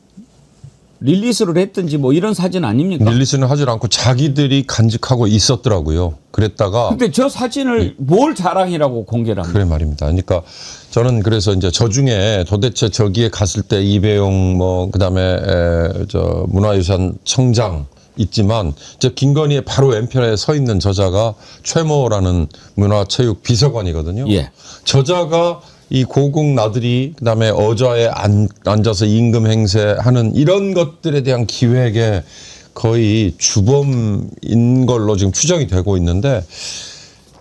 릴리스를 했든지 뭐 이런 사진 아닙니까? 릴리스는 하지 않고 자기들이 간직하고 있었더라고요. 그랬다가. 근데 저 사진을 뭘 자랑이라고 공개를 합니까? 그래 말입니다. 그러니까 저는 그래서 이제 저 중에 도대체 저기에 갔을 때 이배용 뭐 그다음에 저 문화유산 청장 있지만 저 김건희의 바로 왼편에 서 있는 저자가 최모라는 문화체육 비서관이거든요. 예. 저자가 이 고궁 나들이 그다음에 어좌에 앉아서 임금 행세하는 이런 것들에 대한 기획에 거의 주범인 걸로 지금 추정이 되고 있는데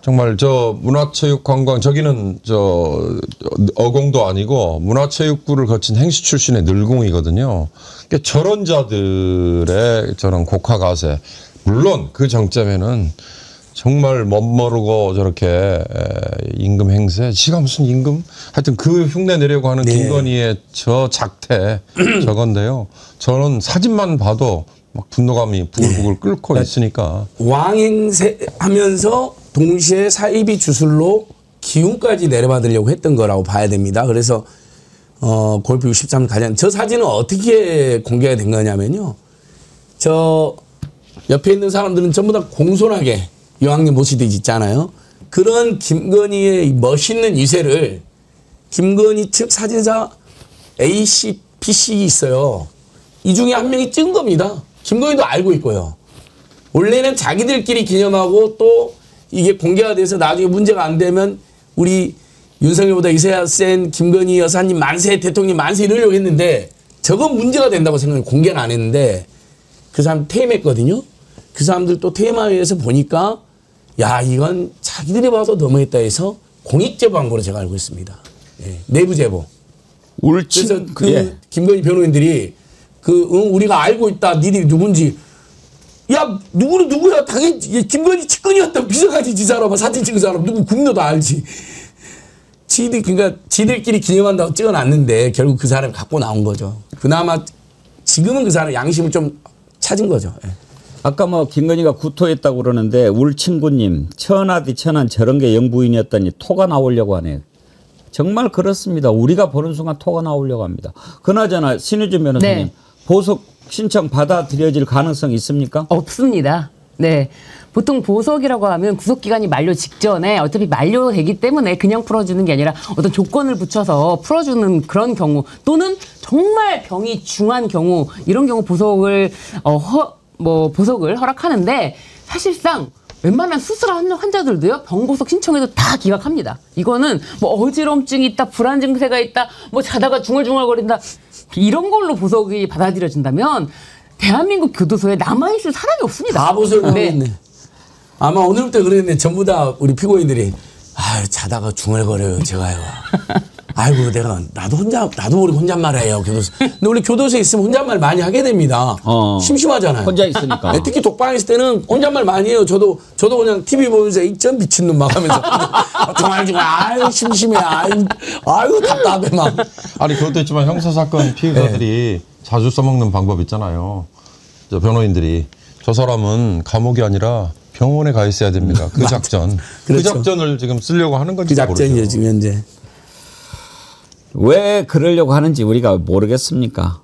정말 저 문화체육관광 저기는 저 어공도 아니고 문화체육부를 거친 행시 출신의 늘궁이거든요. 그러니까 저런 자들의 저런 곡화가세 물론 그 정점에는 정말 멋모르고 저렇게 임금 행세, 지가 무슨 임금? 하여튼 그 흉내 내려고 하는 네. 김건희의 저 작태 저건데요. 저는 사진만 봐도 막 분노감이 부글부글 끓고 있으니까. 왕행세 하면서 동시에 사이비 주술로 기운까지 내려받으려고 했던 거라고 봐야 됩니다. 그래서 골프 63 가장 저 사진은 어떻게 공개가 된 거냐면요. 저 옆에 있는 사람들은 전부 다 공손하게 여왕님 모시듯 있잖아요. 그런 김건희의 멋있는 이세를 김건희 측 사진사 ACPC 있어요. 이 중에 한 명이 찍은 겁니다. 김건희도 알고 있고요. 원래는 자기들끼리 기념하고 또 이게 공개가 돼서 나중에 문제가 안 되면 우리 윤석열보다 이세야 센 김건희 여사님 만세, 대통령 만세 이러려고 했는데 저건 문제가 된다고 생각해 공개는 안 했는데 그 사람 퇴임했거든요. 그 사람들 또 테마회에서 보니까 야 이건 자기들이 봐도 너무했다 해서 공익제보한 거로 제가 알고 있습니다. 예, 내부 제보. 그래서 그 김건희 변호인들이 우리가 알고 있다. 니들이 누군지. 야 누구는 누구야. 당연히 김건희 측근이었던 비서가지 지사람 사진 찍은 사람 누구 국민도 다 알지. 그러니까 지들끼리 기념한다고 찍어놨는데 결국 그 사람이 갖고 나온 거죠. 그나마 지금은 그 사람 양심을 좀 찾은 거죠. 예. 아까 뭐 김건희가 구토했다고 그러는데 울 친구님 천하디천한 저런 게 영부인이었더니 토가 나오려고 하네요. 정말 그렇습니다. 우리가 보는 순간 토가 나오려고 합니다. 그나저나 신유진 변호사님 보석 신청 받아들여질 가능성이 있습니까? 없습니다. 네. 보통 보석이라고 하면 구속기간이 만료 직전에 어차피 만료되기 때문에 그냥 풀어주는 게 아니라 어떤 조건을 붙여서 풀어주는 그런 경우 또는 정말 병이 중한 경우 이런 경우 보석을 보석을 허락하는데 사실상 웬만한 수술한 환자들도요 병보석 신청해도 다 기각합니다. 이거는 뭐 어지럼증이 있다, 불안 증세가 있다, 뭐 자다가 중얼중얼거린다 이런 걸로 보석이 받아들여진다면 대한민국 교도소에 남아있을 사람이 없습니다. 다 보석을 했네. 아마 오늘부터 그랬는데 전부 다 우리 피고인들이 자다가 중얼거려요 제가요. 아이고 나도 모르게 혼잣말해요 교도소. 근데 원래 교도소에 있으면 혼잣말 많이 하게 됩니다. 심심하잖아요. 혼자 있으니까. 네, 특히 독방에 있을 때는 혼잣말 많이 해요. 저도 그냥 TV 보면서 이점 미친놈 막 하면서 중얼중얼 아유 심심해 아유 답답해 막. 아니 그것도 있지만 형사사건 피해자들이 자주 써먹는 방법 있잖아요. 저 변호인들이 저 사람은 감옥이 아니라 병원에 가 있어야 됩니다. 그 작전. 그렇죠. 그 작전을 지금 쓰려고 하는 건지 모르죠. 그 작전이죠 지금 현재. 왜 그러려고 하는지 우리가 모르겠습니까?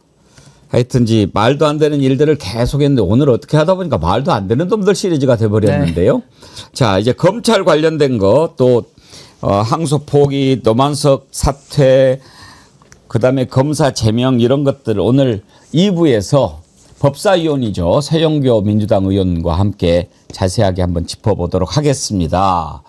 하여튼지 말도 안 되는 일들을 계속 했는데 오늘 어떻게 하다 보니까 말도 안 되는 놈들 시리즈가 돼버렸는데요. 자 이제 검찰 관련된 거 또 항소 포기, 노만석 사퇴 그다음에 검사 제명 이런 것들 오늘 2부에서 법사위원이죠. 서영교 민주당 의원과 함께 자세하게 한번 짚어보도록 하겠습니다.